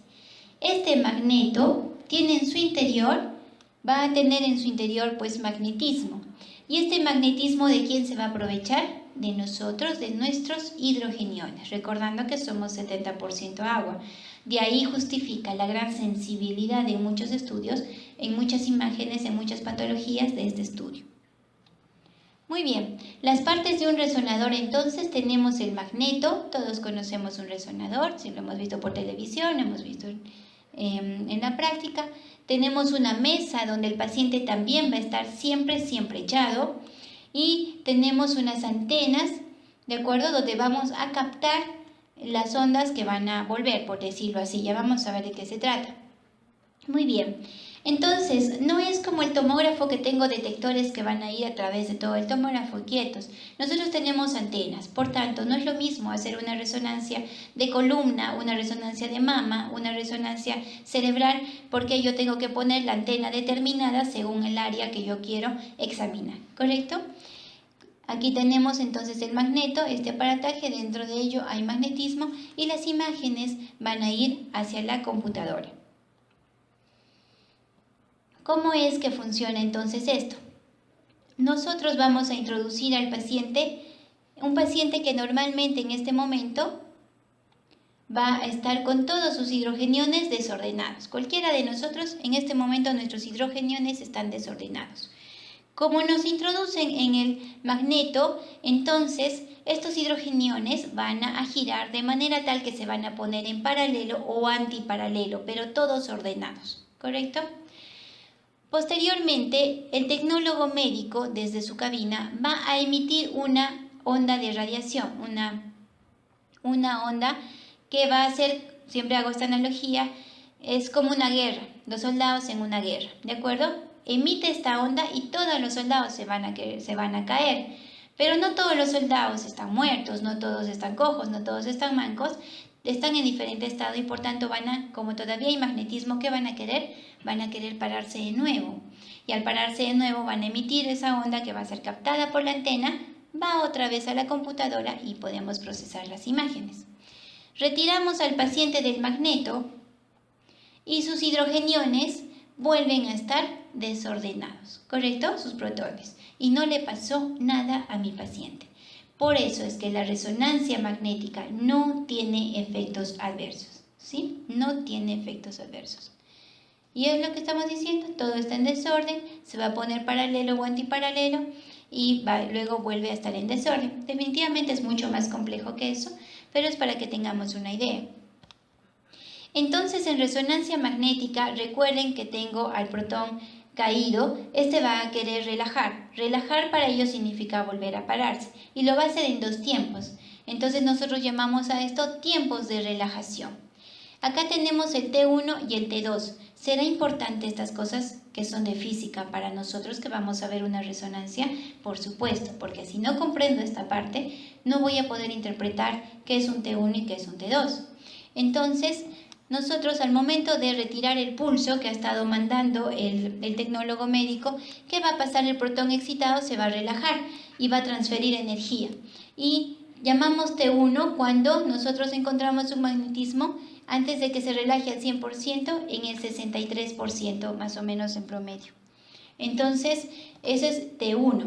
Este magneto tiene en su interior, va a tener en su interior pues magnetismo. ¿Y este magnetismo de quién se va a aprovechar? De nosotros, de nuestros hidrogeniones, recordando que somos 70% agua. De ahí justifica la gran sensibilidad en muchos estudios, en muchas imágenes, en muchas patologías de este estudio. Muy bien, las partes de un resonador entonces tenemos el magneto, todos conocemos un resonador, si lo hemos visto por televisión, lo hemos visto en la práctica. Tenemos una mesa donde el paciente también va a estar siempre echado y tenemos unas antenas, ¿de acuerdo? Donde vamos a captar las ondas que van a volver, por decirlo así. Ya vamos a ver de qué se trata. Muy bien. Entonces, no es como el tomógrafo que tengo detectores que van a ir a través de todo el tomógrafo quietos. Nosotros tenemos antenas, por tanto, no es lo mismo hacer una resonancia de columna, una resonancia de mama, una resonancia cerebral, porque yo tengo que poner la antena determinada según el área que yo quiero examinar, ¿correcto? Aquí tenemos entonces el magneto, este aparataje, dentro de ello hay magnetismo y las imágenes van a ir hacia la computadora. ¿Cómo es que funciona entonces esto? Nosotros vamos a introducir al paciente, un paciente que normalmente en este momento va a estar con todos sus hidrogeniones desordenados. Cualquiera de nosotros, en este momento nuestros hidrogeniones están desordenados. Como nos introducen en el magneto, entonces estos hidrogeniones van a girar de manera tal que se van a poner en paralelo o antiparalelo, pero todos ordenados, ¿correcto? Posteriormente, el tecnólogo médico desde su cabina va a emitir una onda de radiación, una onda que va a ser, siempre hago esta analogía, es como una guerra, los soldados en una guerra, ¿de acuerdo? Emite esta onda y todos los soldados se van a caer, pero no todos los soldados están muertos, no todos están cojos, no todos están mancos, están en diferente estado y por tanto como todavía hay magnetismo, ¿qué van a querer? Van a querer pararse de nuevo. Y al pararse de nuevo van a emitir esa onda que va a ser captada por la antena, va otra vez a la computadora y podemos procesar las imágenes. Retiramos al paciente del magneto y sus hidrogeniones vuelven a estar desordenados, ¿correcto? Sus protones. Y no le pasó nada a mi paciente. Por eso es que la resonancia magnética no tiene efectos adversos, ¿sí? No tiene efectos adversos. Y es lo que estamos diciendo, todo está en desorden, se va a poner paralelo o antiparalelo y luego vuelve a estar en desorden. Definitivamente es mucho más complejo que eso, pero es para que tengamos una idea. Entonces, en resonancia magnética, recuerden que tengo al protón caído, este va a querer relajar. Relajar para ello significa volver a pararse y lo va a hacer en dos tiempos. Entonces nosotros llamamos a esto tiempos de relajación. Acá tenemos el T1 y el T2. ¿Será importante estas cosas que son de física para nosotros que vamos a ver una resonancia? Por supuesto, porque si no comprendo esta parte, no voy a poder interpretar qué es un T1 y qué es un T2. Entonces, nosotros al momento de retirar el pulso que ha estado mandando el tecnólogo médico, ¿qué va a pasar? El protón excitado se va a relajar y va a transferir energía. Y llamamos T1 cuando nosotros encontramos un magnetismo antes de que se relaje al 100% en el 63% más o menos en promedio. Entonces, ese es T1.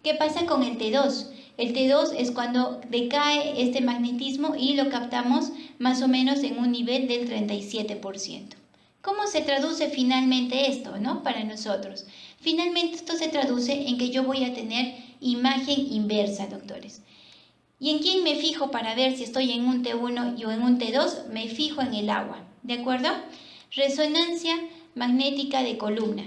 ¿Qué pasa con el T2? El T2 es cuando decae este magnetismo y lo captamos más o menos en un nivel del 37%. ¿Cómo se traduce finalmente esto, no? Para nosotros. Finalmente esto se traduce en que yo voy a tener imagen inversa, doctores. ¿Y en quién me fijo para ver si estoy en un T1 o en un T2? Me fijo en el agua, ¿de acuerdo? Resonancia magnética de columna.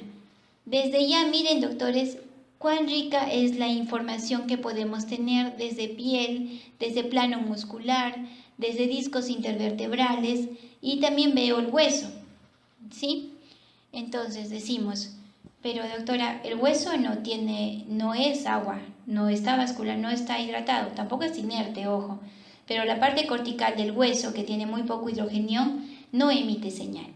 Desde ya miren, doctores, cuán rica es la información que podemos tener desde piel, desde plano muscular, desde discos intervertebrales y también veo el hueso, ¿sí? Entonces decimos, pero doctora, el hueso no es agua, no está vascular, no está hidratado, tampoco es inerte, ojo, pero la parte cortical del hueso, que tiene muy poco hidrogenio, no emite señal.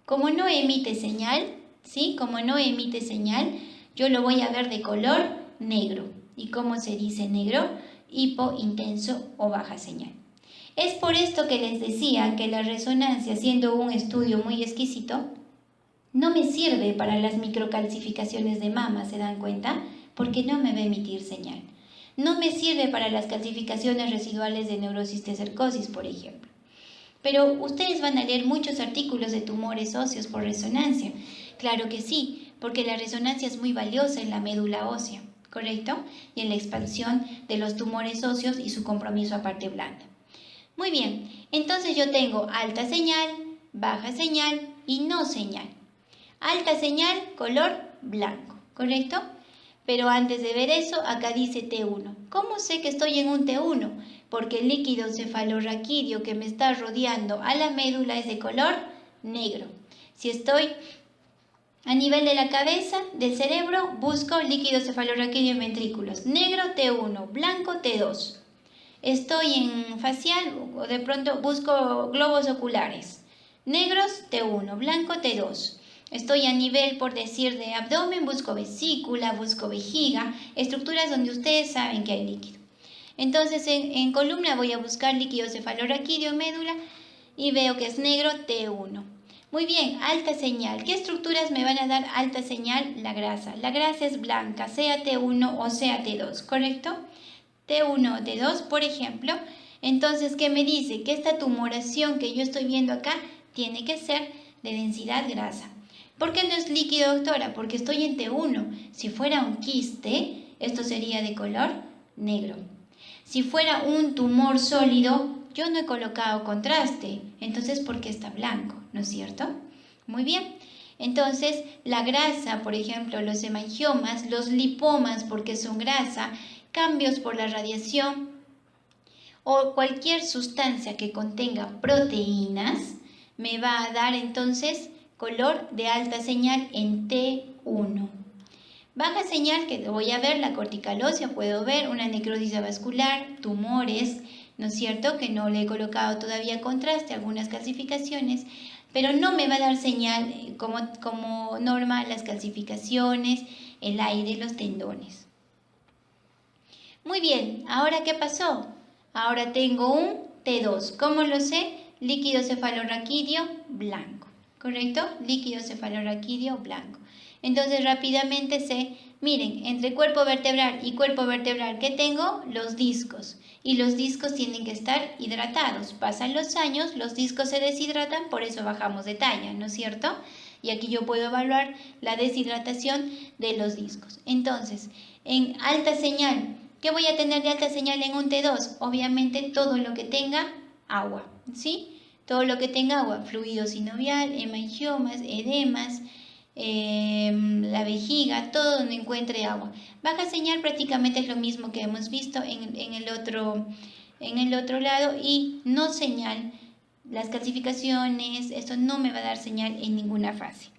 Como no emite señal, ¿sí? Como no emite señal, yo lo voy a ver de color negro. ¿Y cómo se dice negro? Hipo, intenso o baja señal. Es por esto que les decía que la resonancia, siendo un estudio muy exquisito, no me sirve para las microcalcificaciones de mama, ¿se dan cuenta? Porque no me va a emitir señal. No me sirve para las calcificaciones residuales de neurocisticercosis, por ejemplo. Pero ustedes van a leer muchos artículos de tumores óseos por resonancia. Claro que sí, porque la resonancia es muy valiosa en la médula ósea, ¿correcto? Y en la expansión de los tumores óseos y su compromiso a parte blanda. Muy bien, entonces yo tengo alta señal, baja señal y no señal. Alta señal, color blanco, ¿correcto? Pero antes de ver eso, acá dice T1. ¿Cómo sé que estoy en un T1? Porque el líquido cefalorraquídeo que me está rodeando a la médula es de color negro. Si estoy a nivel de la cabeza, del cerebro, busco líquido cefalorraquídeo en ventrículos. Negro, T1, blanco, T2. Estoy en facial, o de pronto busco globos oculares. Negros, T1, blanco, T2. Estoy a nivel, por decir, de abdomen, busco vesícula, busco vejiga, estructuras donde ustedes saben que hay líquido. Entonces, en columna voy a buscar líquido cefalorraquídeo, médula, y veo que es negro, T1. Muy bien, alta señal. ¿Qué estructuras me van a dar alta señal? La grasa. La grasa es blanca, sea T1 o sea T2, ¿correcto? T1 o T2, por ejemplo, Entonces, ¿qué me dice? Que esta tumoración que yo estoy viendo acá tiene que ser de densidad grasa. ¿Por qué no es líquido, doctora? Porque estoy en T1. Si fuera un quiste, esto sería de color negro. Si fuera un tumor sólido, yo no he colocado contraste. Entonces, ¿por qué está blanco? ¿No es cierto? Muy bien. Entonces, la grasa, por ejemplo, los hemangiomas, los lipomas, porque son grasa, cambios por la radiación o cualquier sustancia que contenga proteínas, me va a dar entonces color de alta señal en T1. Baja señal que voy a ver la cortical ósea, puedo ver una necrosis vascular, tumores, ¿no es cierto? Que no le he colocado todavía contraste, algunas calcificaciones, pero no me va a dar señal como norma las calcificaciones, el aire, los tendones. Muy bien, ¿ahora qué pasó? Ahora tengo un T2. ¿Cómo lo sé? Líquido cefalorraquídeo blanco, ¿correcto? Líquido cefalorraquídeo blanco. Entonces rápidamente sé, miren, entre cuerpo vertebral y cuerpo vertebral, ¿qué tengo? Los discos. Y los discos tienen que estar hidratados. Pasan los años, los discos se deshidratan, por eso bajamos de talla, ¿no es cierto? Y aquí yo puedo evaluar la deshidratación de los discos. Entonces, en alta señal, ¿qué voy a tener de alta señal en un T2? Obviamente todo lo que tenga agua, ¿sí? Todo lo que tenga agua, fluido sinovial, hemangiomas, edemas, la vejiga, todo donde encuentre agua. Baja señal prácticamente es lo mismo que hemos visto en el otro lado y no señal, las calcificaciones, esto no me va a dar señal en ninguna fase.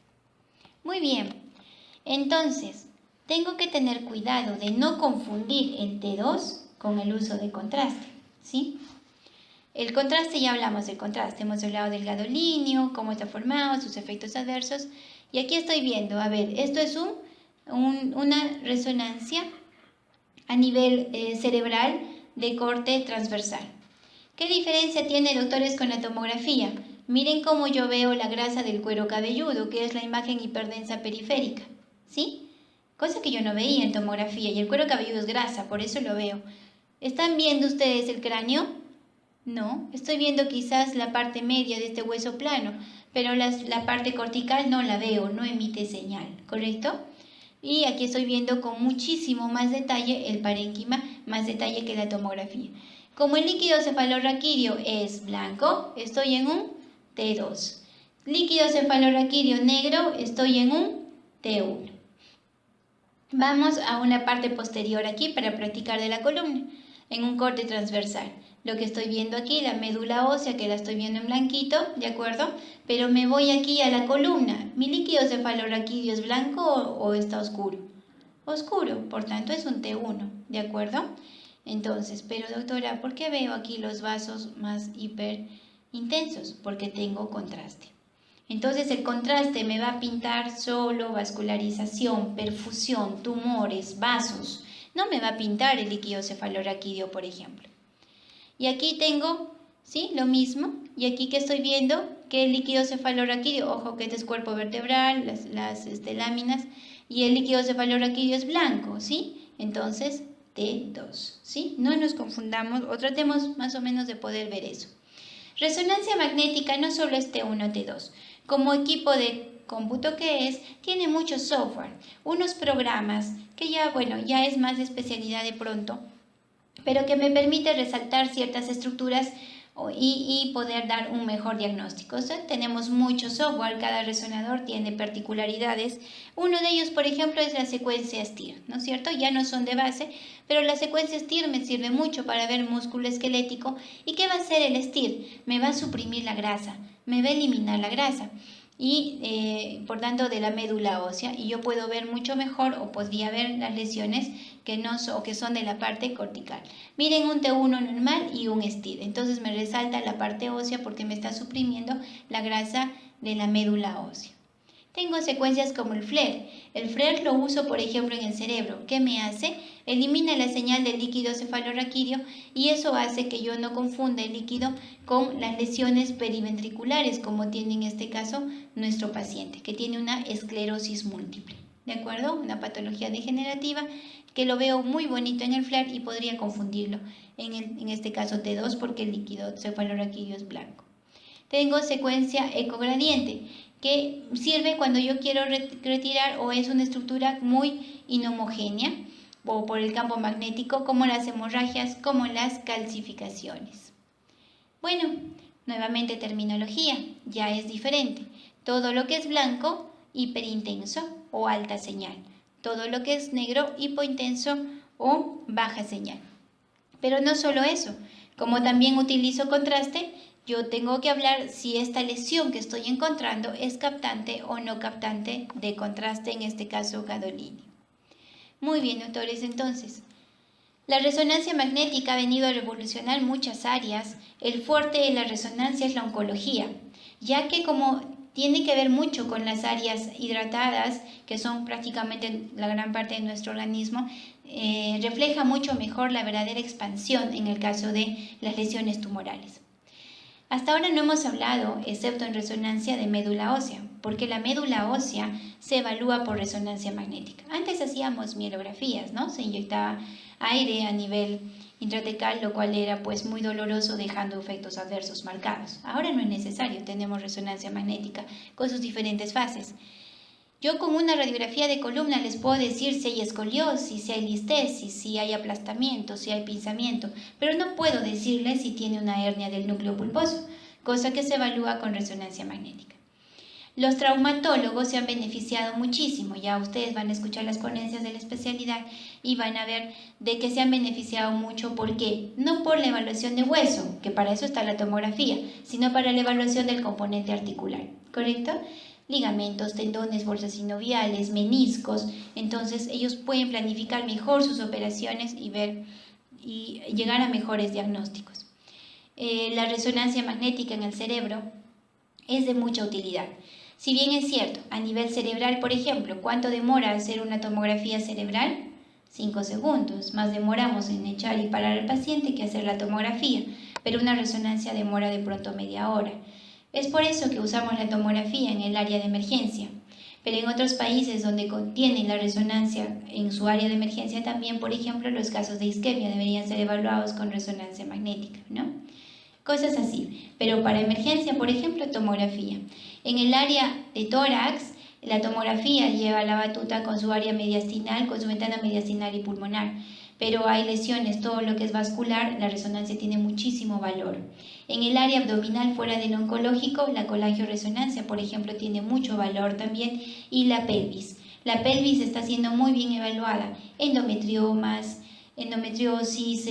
Muy bien, entonces tengo que tener cuidado de no confundir el T2 con el uso de contraste, ¿sí? El contraste, ya hablamos del contraste, hemos hablado del gadolíneo, cómo está formado, sus efectos adversos. Y aquí estoy viendo, a ver, esto es una resonancia a nivel cerebral de corte transversal. ¿Qué diferencia tiene, doctores, con la tomografía? Miren cómo yo veo la grasa del cuero cabelludo, que es la imagen hiperdensa periférica, ¿sí? Cosa que yo no veía en tomografía, y el cuero cabelludo es grasa, por eso lo veo. ¿Están viendo ustedes el cráneo? No, estoy viendo quizás la parte media de este hueso plano, pero la parte cortical no la veo, no emite señal, ¿correcto? Y aquí estoy viendo con muchísimo más detalle el parénquima, más detalle que la tomografía. Como el líquido cefalorraquídeo es blanco, estoy en un T2. Líquido cefalorraquídeo negro, estoy en un T1. Vamos a una parte posterior aquí para practicar de la columna, en un corte transversal. Lo que estoy viendo aquí, la médula ósea, que la estoy viendo en blanquito, ¿de acuerdo? Pero me voy aquí a la columna. ¿Mi líquido cefalorraquídeo es blanco o está oscuro? Oscuro, por tanto es un T1, ¿de acuerdo? Entonces, pero doctora, ¿por qué veo aquí los vasos más hiperintensos? Porque tengo contraste. Entonces el contraste me va a pintar solo vascularización, perfusión, tumores, vasos. No me va a pintar el líquido cefalorraquídeo, por ejemplo. Y aquí tengo, ¿sí? Lo mismo. Y aquí que estoy viendo que el líquido cefalorraquídeo, ojo que este es cuerpo vertebral, las láminas, y el líquido cefalorraquídeo es blanco, ¿sí? Entonces, T2, ¿sí? No nos confundamos o tratemos más o menos de poder ver eso. Resonancia magnética no solo es T1, T2. Como equipo de cómputo que es, tiene mucho software, unos programas que ya, bueno, ya es más de especialidad de pronto, pero que me permite resaltar ciertas estructuras y poder dar un mejor diagnóstico. O sea, tenemos mucho software, cada resonador tiene particularidades. Uno de ellos, por ejemplo, es la secuencia STIR, ¿no es cierto? Ya no son de base, pero la secuencia STIR me sirve mucho para ver músculo esquelético. ¿Y qué va a hacer el STIR? Me va a suprimir la grasa, me va a eliminar la grasa y por tanto de la médula ósea, y yo puedo ver mucho mejor o podría ver las lesiones que son de la parte cortical. Miren un T1 normal y un STIR, entonces me resalta la parte ósea porque me está suprimiendo la grasa de la médula ósea. Tengo secuencias como el FLAIR. El FLAIR lo uso, por ejemplo, en el cerebro. ¿Qué me hace? Elimina la señal del líquido cefalorraquídeo y eso hace que yo no confunda el líquido con las lesiones periventriculares, como tiene en este caso nuestro paciente, que tiene una esclerosis múltiple. ¿de acuerdo? Una patología degenerativa que lo veo muy bonito en el FLAR y podría confundirlo. En este caso T2 porque el líquido cefalorraquídeo es blanco. Tengo secuencia ecogradiente, que sirve cuando yo quiero retirar o es una estructura muy inhomogénea o por el campo magnético, como las hemorragias, como las calcificaciones. Bueno, nuevamente terminología, ya es diferente. Todo lo que es blanco, hiperintenso o alta señal. Todo lo que es negro, hipointenso o baja señal. Pero no solo eso, como también utilizo contraste, yo tengo que hablar si esta lesión que estoy encontrando es captante o no captante de contraste, en este caso gadolínio. Muy bien, doctores, entonces, la resonancia magnética ha venido a revolucionar muchas áreas. El fuerte de la resonancia es la oncología, ya que como tiene que ver mucho con las áreas hidratadas, que son prácticamente la gran parte de nuestro organismo, refleja mucho mejor la verdadera expansión en el caso de las lesiones tumorales. Hasta ahora no hemos hablado, excepto en resonancia, de médula ósea, porque la médula ósea se evalúa por resonancia magnética. Antes hacíamos mielografías, ¿no? Se inyectaba aire a nivel intratecal, lo cual era pues muy doloroso, dejando efectos adversos marcados. Ahora no es necesario, tenemos resonancia magnética con sus diferentes fases. Yo con una radiografía de columna les puedo decir si hay escoliosis, si hay listesis, si hay aplastamiento, si hay pinzamiento, pero no puedo decirles si tiene una hernia del núcleo pulposo, cosa que se evalúa con resonancia magnética. Los traumatólogos se han beneficiado muchísimo, ya ustedes van a escuchar las ponencias de la especialidad y van a ver de que se han beneficiado mucho. ¿Por qué? No por la evaluación de hueso, que para eso está la tomografía, sino para la evaluación del componente articular, ¿correcto? Ligamentos, tendones, bolsas sinoviales, meniscos. Entonces ellos pueden planificar mejor sus operaciones y llegar a mejores diagnósticos. La resonancia magnética en el cerebro es de mucha utilidad. Si bien es cierto, a nivel cerebral, por ejemplo, ¿cuánto demora hacer una tomografía cerebral? 5 segundos. Más demoramos en echar y parar al paciente que hacer la tomografía, pero una resonancia demora de pronto media hora. Es por eso que usamos la tomografía en el área de emergencia. Pero en otros países donde contienen la resonancia en su área de emergencia también, por ejemplo, los casos de isquemia deberían ser evaluados con resonancia magnética, ¿no? Cosas así. Pero para emergencia, por ejemplo, tomografía. En el área de tórax, la tomografía lleva la batuta con su área mediastinal, con su ventana mediastinal y pulmonar. Pero hay lesiones, todo lo que es vascular, la resonancia tiene muchísimo valor. En el área abdominal fuera del oncológico, la colangioresonancia, por ejemplo, tiene mucho valor también, y la pelvis. La pelvis está siendo muy bien evaluada, endometriomas, endometriosis,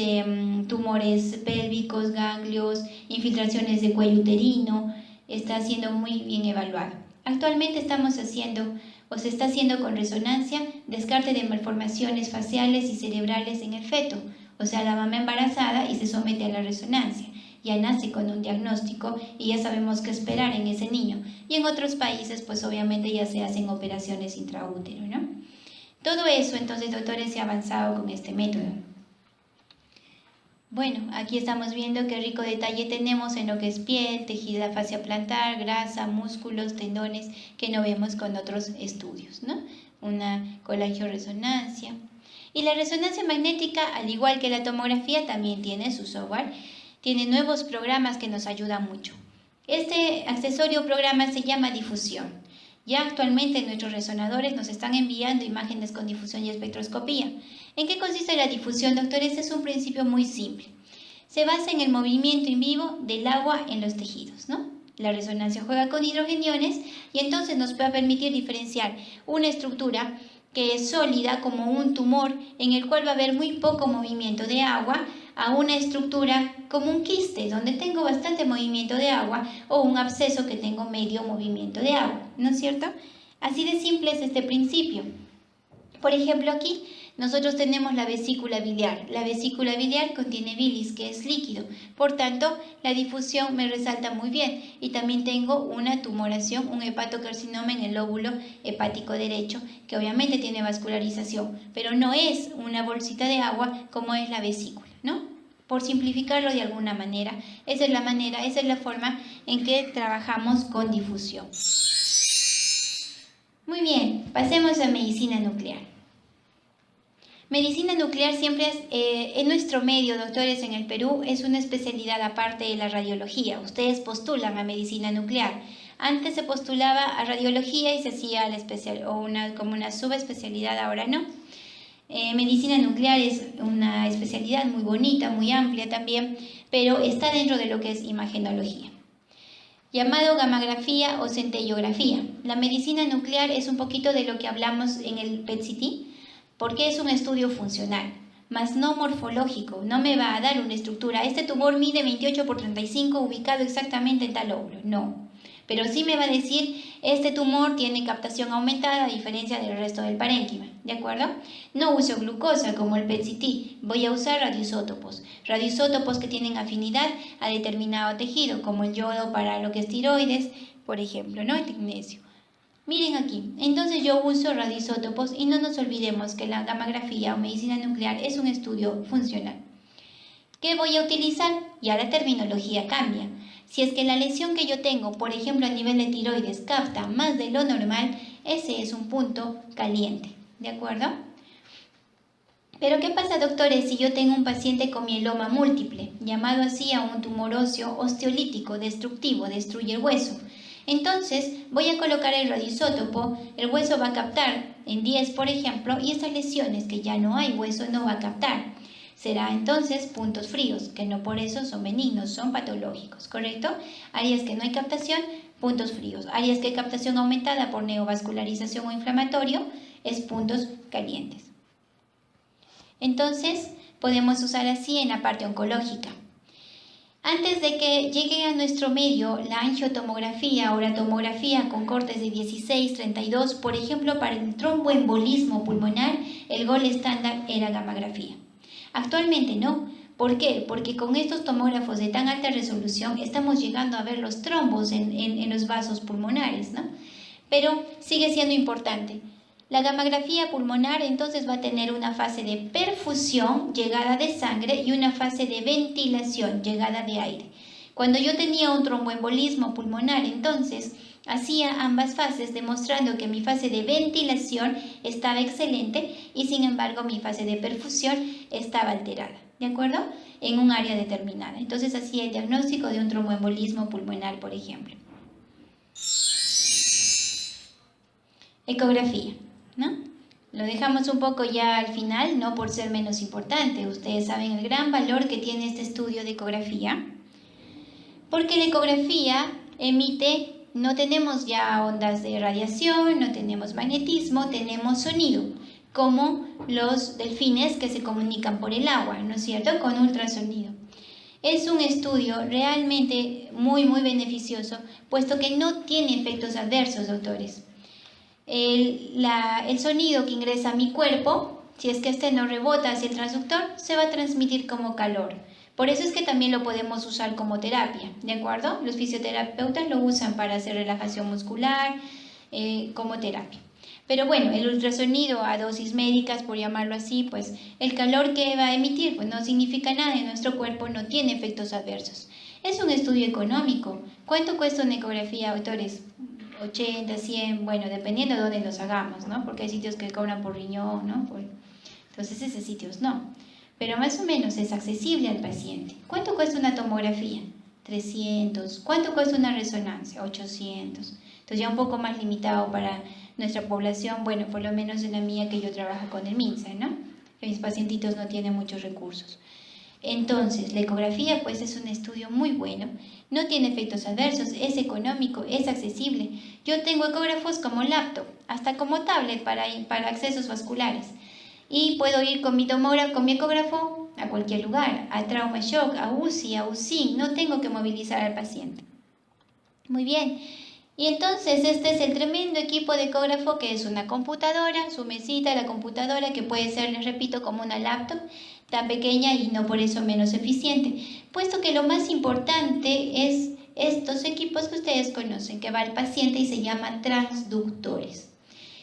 tumores pélvicos, ganglios, infiltraciones de cuello uterino, está siendo muy bien evaluada. Actualmente se está haciendo con resonancia descarte de malformaciones faciales y cerebrales en el feto, o sea, la mamá embarazada y se somete a la resonancia. Ya nace con un diagnóstico y ya sabemos qué esperar en ese niño. Y en otros países, pues obviamente ya se hacen operaciones intraútero, ¿no? Todo eso, entonces, doctores, se ha avanzado con este método. Bueno, aquí estamos viendo qué rico detalle tenemos en lo que es piel, tejido fascia plantar, grasa, músculos, tendones, que no vemos con otros estudios, ¿no? Una colangioresonancia. Y la resonancia magnética, al igual que la tomografía, también tiene su software, tiene nuevos programas que nos ayudan mucho. Este accesorio programa se llama difusión. Ya actualmente nuestros resonadores nos están enviando imágenes con difusión y espectroscopía. ¿En qué consiste la difusión, doctores? Es un principio muy simple. Se basa en el movimiento en vivo del agua en los tejidos, ¿no? La resonancia juega con hidrogeniones y entonces nos va a permitir diferenciar una estructura que es sólida como un tumor en el cual va a haber muy poco movimiento de agua a una estructura como un quiste donde tengo bastante movimiento de agua o un absceso que tengo medio movimiento de agua, ¿no es cierto? Así de simple es este principio. Por ejemplo, aquí nosotros tenemos la vesícula biliar. La vesícula biliar contiene bilis, que es líquido. Por tanto, la difusión me resalta muy bien. Y también tengo una tumoración, un hepatocarcinoma en el lóbulo hepático derecho, que obviamente tiene vascularización, pero no es una bolsita de agua como es la vesícula, ¿no? Por simplificarlo de alguna manera, esa es la forma en que trabajamos con difusión. Muy bien, pasemos a medicina nuclear. Medicina nuclear siempre es, en nuestro medio, doctores, en el Perú, es una especialidad aparte de la radiología. Ustedes postulan a medicina nuclear. Antes se postulaba a radiología y se hacía como una subespecialidad, ahora no. Medicina nuclear es una especialidad muy bonita, muy amplia también, pero está dentro de lo que es imagenología. Llamado gammagrafía o centellografía. La medicina nuclear es un poquito de lo que hablamos en el PET-CT, porque es un estudio funcional, más no morfológico. No me va a dar una estructura. Este tumor mide 28 por 35 ubicado exactamente en tal óvulo. No. Pero sí me va a decir, este tumor tiene captación aumentada a diferencia del resto del parénquima, ¿de acuerdo? No uso glucosa como el PET-CT, voy a usar radioisótopos. Radioisótopos que tienen afinidad a determinado tejido, como el yodo para lo que es tiroides, por ejemplo, ¿no? El magnesio. Miren aquí, entonces yo uso radioisótopos y no nos olvidemos que la gammagrafía o medicina nuclear es un estudio funcional. ¿Qué voy a utilizar? Ya la terminología cambia. Si es que la lesión que yo tengo, por ejemplo a nivel de tiroides, capta más de lo normal, ese es un punto caliente, ¿de acuerdo? Pero ¿qué pasa, doctores, si yo tengo un paciente con mieloma múltiple, llamado así a un tumor óseo osteolítico destructivo, destruye el hueso? Entonces voy a colocar el radioisótopo, el hueso va a captar en 10, por ejemplo, y estas lesiones que ya no hay hueso no va a captar. Será entonces puntos fríos, que no por eso son benignos, son patológicos, ¿correcto? Áreas que no hay captación, puntos fríos. Áreas que hay captación aumentada por neovascularización o inflamatorio, es puntos calientes. Entonces, podemos usar así en la parte oncológica. Antes de que llegue a nuestro medio la angiotomografía o la tomografía con cortes de 16, 32, por ejemplo, para el tromboembolismo pulmonar, el gol estándar era gammagrafía. Actualmente no. ¿Por qué? Porque con estos tomógrafos de tan alta resolución estamos llegando a ver los trombos en los vasos pulmonares, ¿no? Pero sigue siendo importante. La gammagrafía pulmonar entonces va a tener una fase de perfusión, llegada de sangre, y una fase de ventilación, llegada de aire. Cuando yo tenía un tromboembolismo pulmonar, entonces hacía ambas fases, demostrando que mi fase de ventilación estaba excelente y sin embargo mi fase de perfusión estaba alterada, ¿de acuerdo? En un área determinada. Entonces hacía el diagnóstico de un tromboembolismo pulmonar, por ejemplo. Ecografía, ¿no? Lo dejamos un poco ya al final, no por ser menos importante. Ustedes saben el gran valor que tiene este estudio de ecografía, porque la ecografía emite, no tenemos ya ondas de radiación, no tenemos magnetismo, tenemos sonido, como los delfines que se comunican por el agua, ¿no es cierto?, con ultrasonido. Es un estudio realmente muy beneficioso, puesto que no tiene efectos adversos, doctores. El sonido que ingresa a mi cuerpo, si es que este no rebota hacia el transductor, se va a transmitir como calor. Por eso es que también lo podemos usar como terapia, ¿de acuerdo? Los fisioterapeutas lo usan para hacer relajación muscular, como terapia. Pero bueno, el ultrasonido a dosis médicas, por llamarlo así, pues el calor que va a emitir pues no significa nada en nuestro cuerpo, no tiene efectos adversos. Es un estudio económico. ¿Cuánto cuesta una ecografía, autores? 80, 100, bueno, dependiendo de dónde los hagamos, ¿no? Porque hay sitios que cobran por riñón, ¿no? Entonces, esos sitios no. Pero más o menos es accesible al paciente. ¿Cuánto cuesta una tomografía? 300. ¿Cuánto cuesta una resonancia? 800. Entonces, ya un poco más limitado para nuestra población, bueno, por lo menos en la mía que yo trabajo con el MINSA, ¿no? Que mis pacientitos no tienen muchos recursos. Entonces, la ecografía pues es un estudio muy bueno, no tiene efectos adversos, es económico, es accesible. Yo tengo ecógrafos como laptop, hasta como tablet para accesos vasculares. Y puedo ir con mi tomógrafo, con mi ecógrafo a cualquier lugar, a trauma shock, a UCI, a UCI, no tengo que movilizar al paciente. Muy bien. Y entonces este es el tremendo equipo de ecógrafo, que es una computadora, su mesita, la computadora, que puede ser, les repito, como una laptop, tan pequeña y no por eso menos eficiente, puesto que lo más importante es estos equipos que ustedes conocen, que va al paciente y se llaman transductores.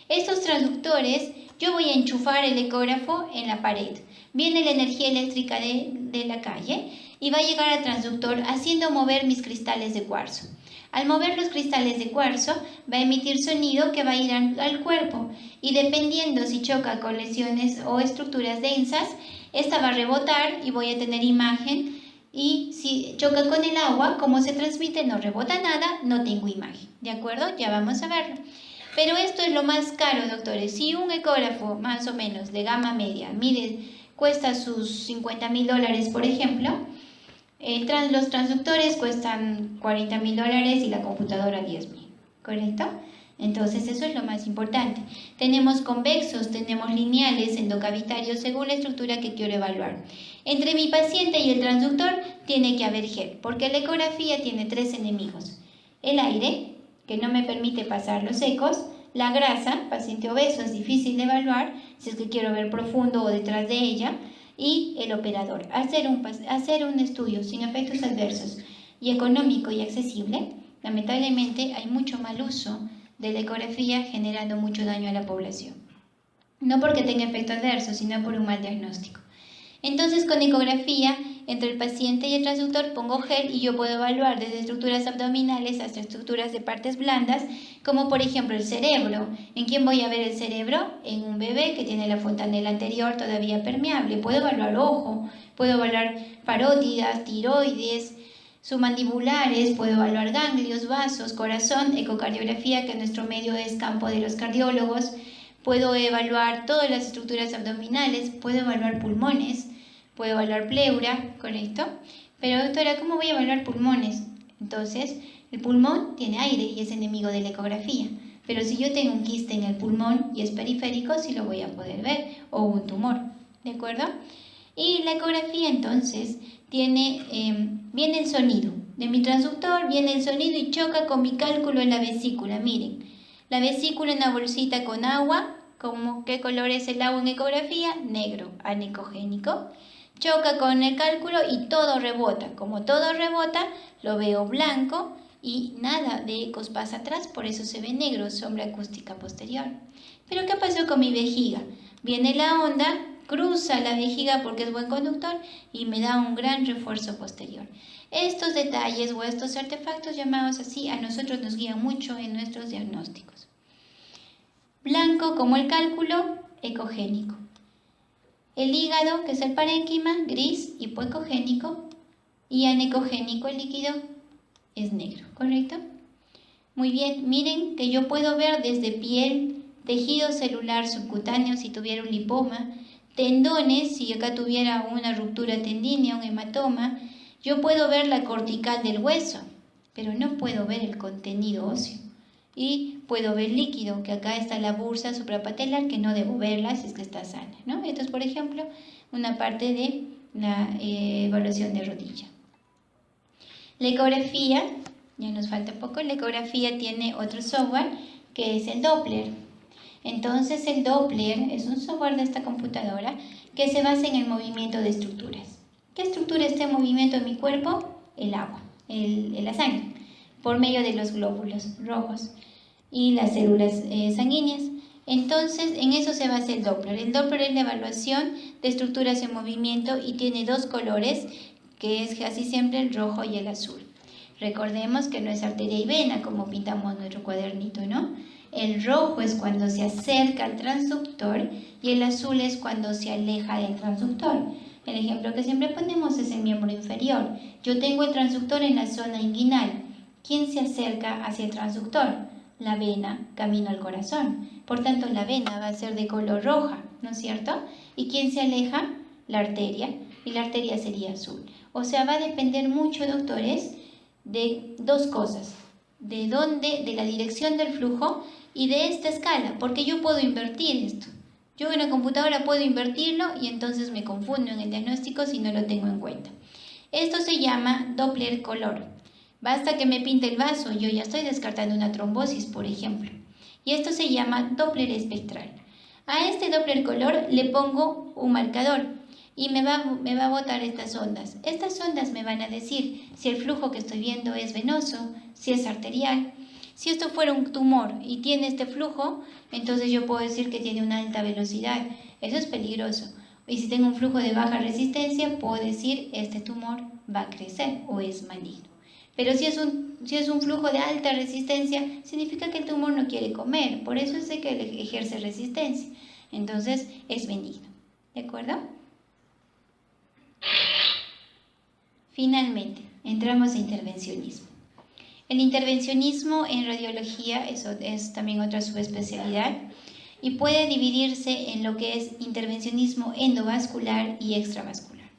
Estos transductores, yo voy a enchufar el ecógrafo en la pared, viene la energía eléctrica de la calle y va a llegar al transductor haciendo mover mis cristales de cuarzo. Al mover los cristales de cuarzo, va a emitir sonido que va a ir al cuerpo y dependiendo si choca con lesiones o estructuras densas, esta va a rebotar y voy a tener imagen. Y si choca con el agua, como se transmite, no rebota nada, no tengo imagen. ¿De acuerdo? Ya vamos a verlo. Pero esto es lo más caro, doctores. Si un ecógrafo más o menos de gama media cuesta sus $50.000, por ejemplo, los transductores cuestan $40.000 y la computadora $10.000. ¿Correcto? Entonces eso es lo más importante. Tenemos convexos, tenemos lineales, endocavitarios, según la estructura que quiero evaluar. Entre mi paciente y el transductor tiene que haber gel, porque la ecografía tiene 3 enemigos. El aire, que no me permite pasar los ecos, la grasa, paciente obeso es difícil de evaluar, si es que quiero ver profundo o detrás de ella, y el operador. Hacer un estudio sin efectos adversos y económico y accesible, lamentablemente hay mucho mal uso de la ecografía generando mucho daño a la población. No porque tenga efecto adverso, sino por un mal diagnóstico. Entonces, con ecografía, entre el paciente y el transductor pongo gel y yo puedo evaluar desde estructuras abdominales hasta estructuras de partes blandas, como por ejemplo el cerebro. ¿En quién voy a ver el cerebro? En un bebé que tiene la fontanela anterior todavía permeable. Puedo evaluar ojo, puedo evaluar parótidas, tiroides, submandibulares, puedo evaluar ganglios, vasos, corazón, ecocardiografía, que en nuestro medio es campo de los cardiólogos. Puedo evaluar todas las estructuras abdominales, puedo evaluar pulmones, puedo evaluar pleura, ¿correcto? Pero doctora, ¿cómo voy a evaluar pulmones? Entonces, el pulmón tiene aire y es enemigo de la ecografía. Pero si yo tengo un quiste en el pulmón y es periférico, sí lo voy a poder ver, o un tumor, ¿de acuerdo? Y la ecografía entonces viene el sonido. De mi transductor viene el sonido y choca con mi cálculo en la vesícula. Miren, la vesícula en una bolsita con agua. ¿Qué color es el agua en ecografía? Negro, anecogénico. Choca con el cálculo y todo rebota. Como todo rebota, lo veo blanco y nada de ecos pasa atrás, por eso se ve negro, sombra acústica posterior. Pero ¿qué pasó con mi vejiga? Viene la onda, cruza la vejiga porque es buen conductor y me da un gran refuerzo posterior. Estos detalles o estos artefactos llamados así a nosotros nos guían mucho en nuestros diagnósticos. Blanco como el cálculo, ecogénico. El hígado, que es el parénquima, gris, hipoecogénico, y anecogénico, el líquido, es negro, ¿correcto? Muy bien, miren que yo puedo ver desde piel, tejido celular subcutáneo si tuviera un lipoma, tendones si acá tuviera una ruptura tendínea, un hematoma. Yo puedo ver la cortical del hueso, pero no puedo ver el contenido óseo. Y puedo ver líquido, que acá está la bursa suprapatelar, que no debo verla si es que está sana, ¿no? Esto es, por ejemplo, una parte de la evaluación de rodilla. La ecografía, ya nos falta poco, la ecografía tiene otro software que es el Doppler. Entonces el Doppler es un software de esta computadora que se basa en el movimiento de estructuras. ¿Qué estructura está en movimiento en mi cuerpo? El agua, la sangre, por medio de los glóbulos rojos y las células sanguíneas. Entonces, en eso se basa el Doppler. El Doppler es la evaluación de estructuras en movimiento y tiene 2 colores, que es casi siempre el rojo y el azul. Recordemos que no es arteria y vena, como pintamos nuestro cuadernito, ¿no? El rojo es cuando se acerca al transductor y el azul es cuando se aleja del transductor. El ejemplo que siempre ponemos es el miembro inferior. Yo tengo el transductor en la zona inguinal. ¿Quién se acerca hacia el transductor? La vena, camino al corazón. Por tanto, la vena va a ser de color roja, ¿no es cierto? ¿Y quién se aleja? La arteria. Y la arteria sería azul. O sea, va a depender mucho, doctores, de 2 cosas. De la dirección del flujo y de esta escala. Porque yo puedo invertir esto. Yo en la computadora puedo invertirlo y entonces me confundo en el diagnóstico si no lo tengo en cuenta. Esto se llama Doppler color. Basta que me pinte el vaso, yo ya estoy descartando una trombosis, por ejemplo. Y esto se llama Doppler espectral. A este Doppler color le pongo un marcador y me va a botar estas ondas. Estas ondas me van a decir si el flujo que estoy viendo es venoso, si es arterial. Si esto fuera un tumor y tiene este flujo, entonces yo puedo decir que tiene una alta velocidad. Eso es peligroso. Y si tengo un flujo de baja resistencia, puedo decir este tumor va a crecer o es maligno. Pero si es un flujo de alta resistencia, significa que el tumor no quiere comer, por eso es de que ejerce resistencia. Entonces es benigno, ¿de acuerdo? Finalmente, entramos a intervencionismo. El intervencionismo en radiología es también otra subespecialidad y puede dividirse en lo que es intervencionismo endovascular y extravascular.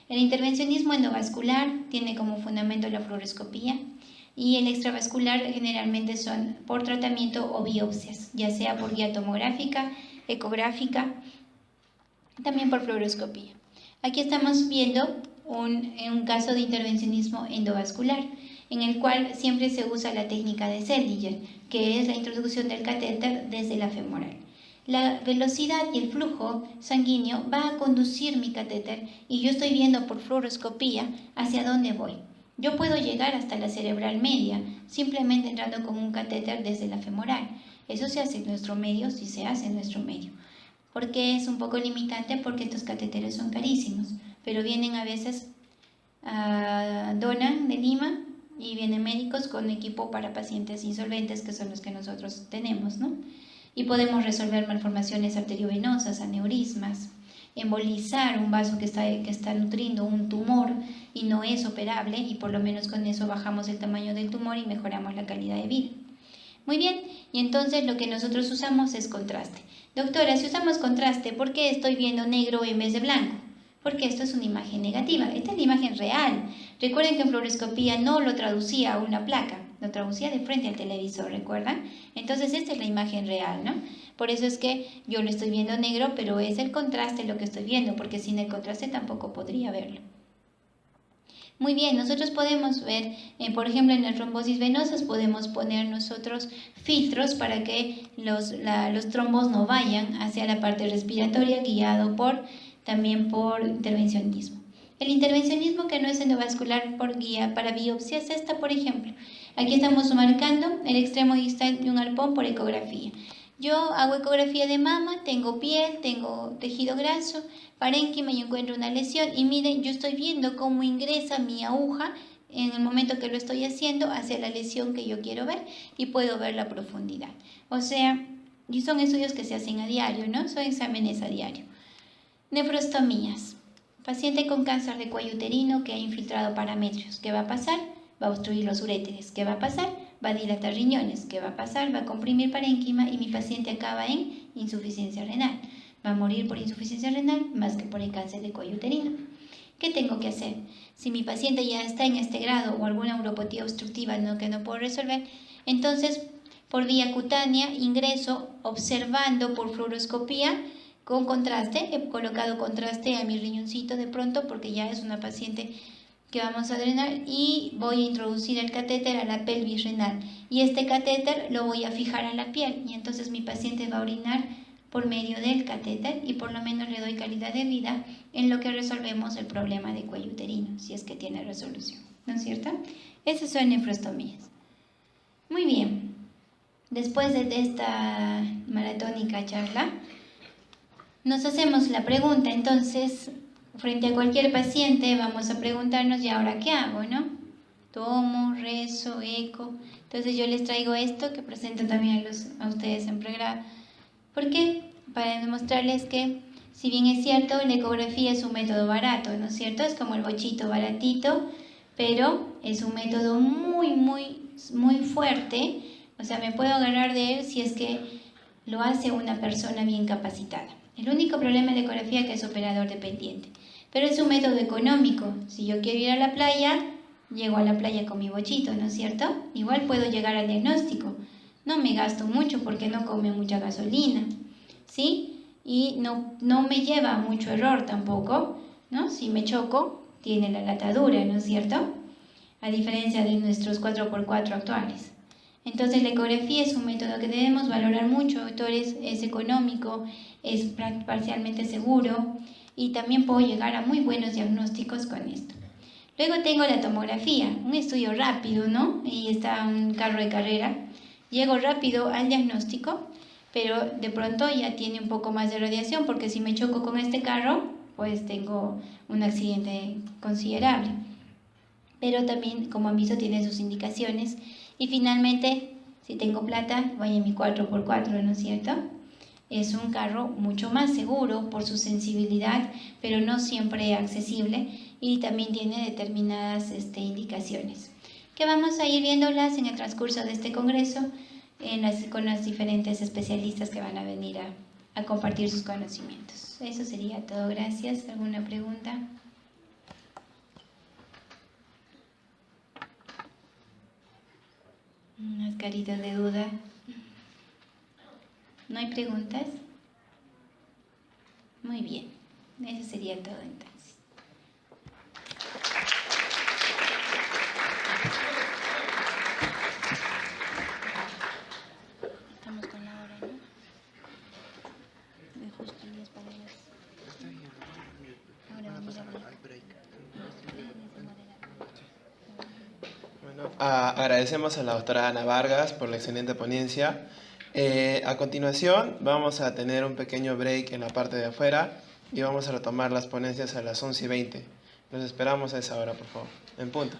El intervencionismo endovascular tiene como fundamento la fluoroscopía y el extravascular generalmente son por tratamiento o biopsias, ya sea por guía tomográfica, ecográfica, también por fluoroscopía. Aquí estamos viendo un caso de intervencionismo endovascular, en el cual siempre se usa la técnica de Seldinger, que es la introducción del catéter desde la femoral. La velocidad y el flujo sanguíneo va a conducir mi catéter y yo estoy viendo por fluoroscopía hacia dónde voy. Yo puedo llegar hasta la cerebral media simplemente entrando con un catéter desde la femoral. Eso se hace en nuestro medio, sí se hace en nuestro medio. ¿Por qué es un poco limitante? Porque estos catéteres son carísimos, pero vienen a veces a Donan de Lima y vienen médicos con equipo para pacientes insolventes, que son los que nosotros tenemos, ¿no? Y podemos resolver malformaciones arteriovenosas, aneurismas, embolizar un vaso que está nutriendo un tumor y no es operable, y por lo menos con eso bajamos el tamaño del tumor y mejoramos la calidad de vida. Muy bien, y entonces lo que nosotros usamos es contraste. Doctora, si usamos contraste, ¿por qué estoy viendo negro en vez de blanco? Porque esto es una imagen negativa, esta es la imagen real. Recuerden que en fluoroscopía no lo traducía a una placa, lo traducía de frente al televisor, ¿recuerdan? Entonces esta es la imagen real, ¿no? Por eso es que yo lo estoy viendo negro, pero es el contraste lo que estoy viendo, porque sin el contraste tampoco podría verlo. Muy bien, nosotros podemos ver, por ejemplo, en las trombosis venosas podemos poner nosotros filtros para que los trombos no vayan hacia la parte respiratoria, guiado también por intervencionismo. El intervencionismo que no es endovascular por guía para biopsias, esta por ejemplo. Aquí estamos marcando el extremo distal de un arpón por ecografía. Yo hago ecografía de mama, tengo piel, tengo tejido graso, parénquima y encuentro una lesión. Y miren, yo estoy viendo cómo ingresa mi aguja en el momento que lo estoy haciendo hacia la lesión que yo quiero ver y puedo ver la profundidad. O sea, y son estudios que se hacen a diario, ¿no? Son exámenes a diario. Nefrostomías. Paciente con cáncer de cuello uterino que ha infiltrado parametrios. ¿Qué va a pasar? Va a obstruir los uréteres. ¿Qué va a pasar? Va a dilatar riñones. ¿Qué va a pasar? Va a comprimir parénquima y mi paciente acaba en insuficiencia renal. Va a morir por insuficiencia renal más que por el cáncer de cuello uterino. ¿Qué tengo que hacer? Si mi paciente ya está en este grado o alguna uropatía obstructiva que no puedo resolver, entonces por vía cutánea ingreso observando por fluoroscopía con contraste. He colocado contraste a mi riñoncito de pronto porque ya es una paciente que vamos a drenar, y voy a introducir el catéter a la pelvis renal y este catéter lo voy a fijar a la piel y entonces mi paciente va a orinar por medio del catéter y por lo menos le doy calidad de vida en lo que resolvemos el problema de cuello uterino, si es que tiene resolución, ¿no es cierto? Esas son nefrostomías. Muy bien, después de esta maratónica charla, nos hacemos la pregunta, entonces, frente a cualquier paciente vamos a preguntarnos, ¿y ahora qué hago, no? Tomo, rezo, eco. Entonces yo les traigo esto que presento también a ustedes en pregrado. ¿Por qué? Para demostrarles que, si bien es cierto, la ecografía es un método barato, ¿no es cierto? Es como el bochito baratito, pero es un método muy fuerte. O sea, me puedo agarrar de él si es que lo hace una persona bien capacitada. El único problema de la ecografía es que es operador dependiente, pero es un método económico. Si yo quiero ir a la playa, llego a la playa con mi bochito, ¿no es cierto? Igual puedo llegar al diagnóstico. No me gasto mucho porque no come mucha gasolina, ¿sí? Y no me lleva mucho error tampoco, ¿no? Si me choco, tiene la latadura, ¿no es cierto? A diferencia de nuestros 4x4 actuales. Entonces la ecografía es un método que debemos valorar mucho, es económico, es parcialmente seguro y también puedo llegar a muy buenos diagnósticos con esto. Luego tengo la tomografía, un estudio rápido, ¿no? Ahí está un carro de carrera. Llego rápido al diagnóstico, pero de pronto ya tiene un poco más de radiación porque si me choco con este carro, pues tengo un accidente considerable. pero también, como han visto, tiene sus indicaciones. Y finalmente, si tengo plata, voy en mi 4x4, ¿no es cierto? Es un carro mucho más seguro por su sensibilidad, pero no siempre accesible, y también tiene determinadas indicaciones, que vamos a ir viéndolas en el transcurso de este congreso con las diferentes especialistas que van a venir a compartir sus conocimientos. Eso sería todo. Gracias. ¿Alguna pregunta? Unas caritas de duda. ¿No hay preguntas? Muy bien. Eso sería todo entonces. Estamos con la hora, ¿no? De justo 10 para las... Ahora vamos a break. Bueno, agradecemos a la doctora Ana Vargas por la excelente ponencia. A continuación vamos a tener un pequeño break en la parte de afuera y vamos a retomar las ponencias a las 11:20. Los esperamos a esa hora, por favor, en punto.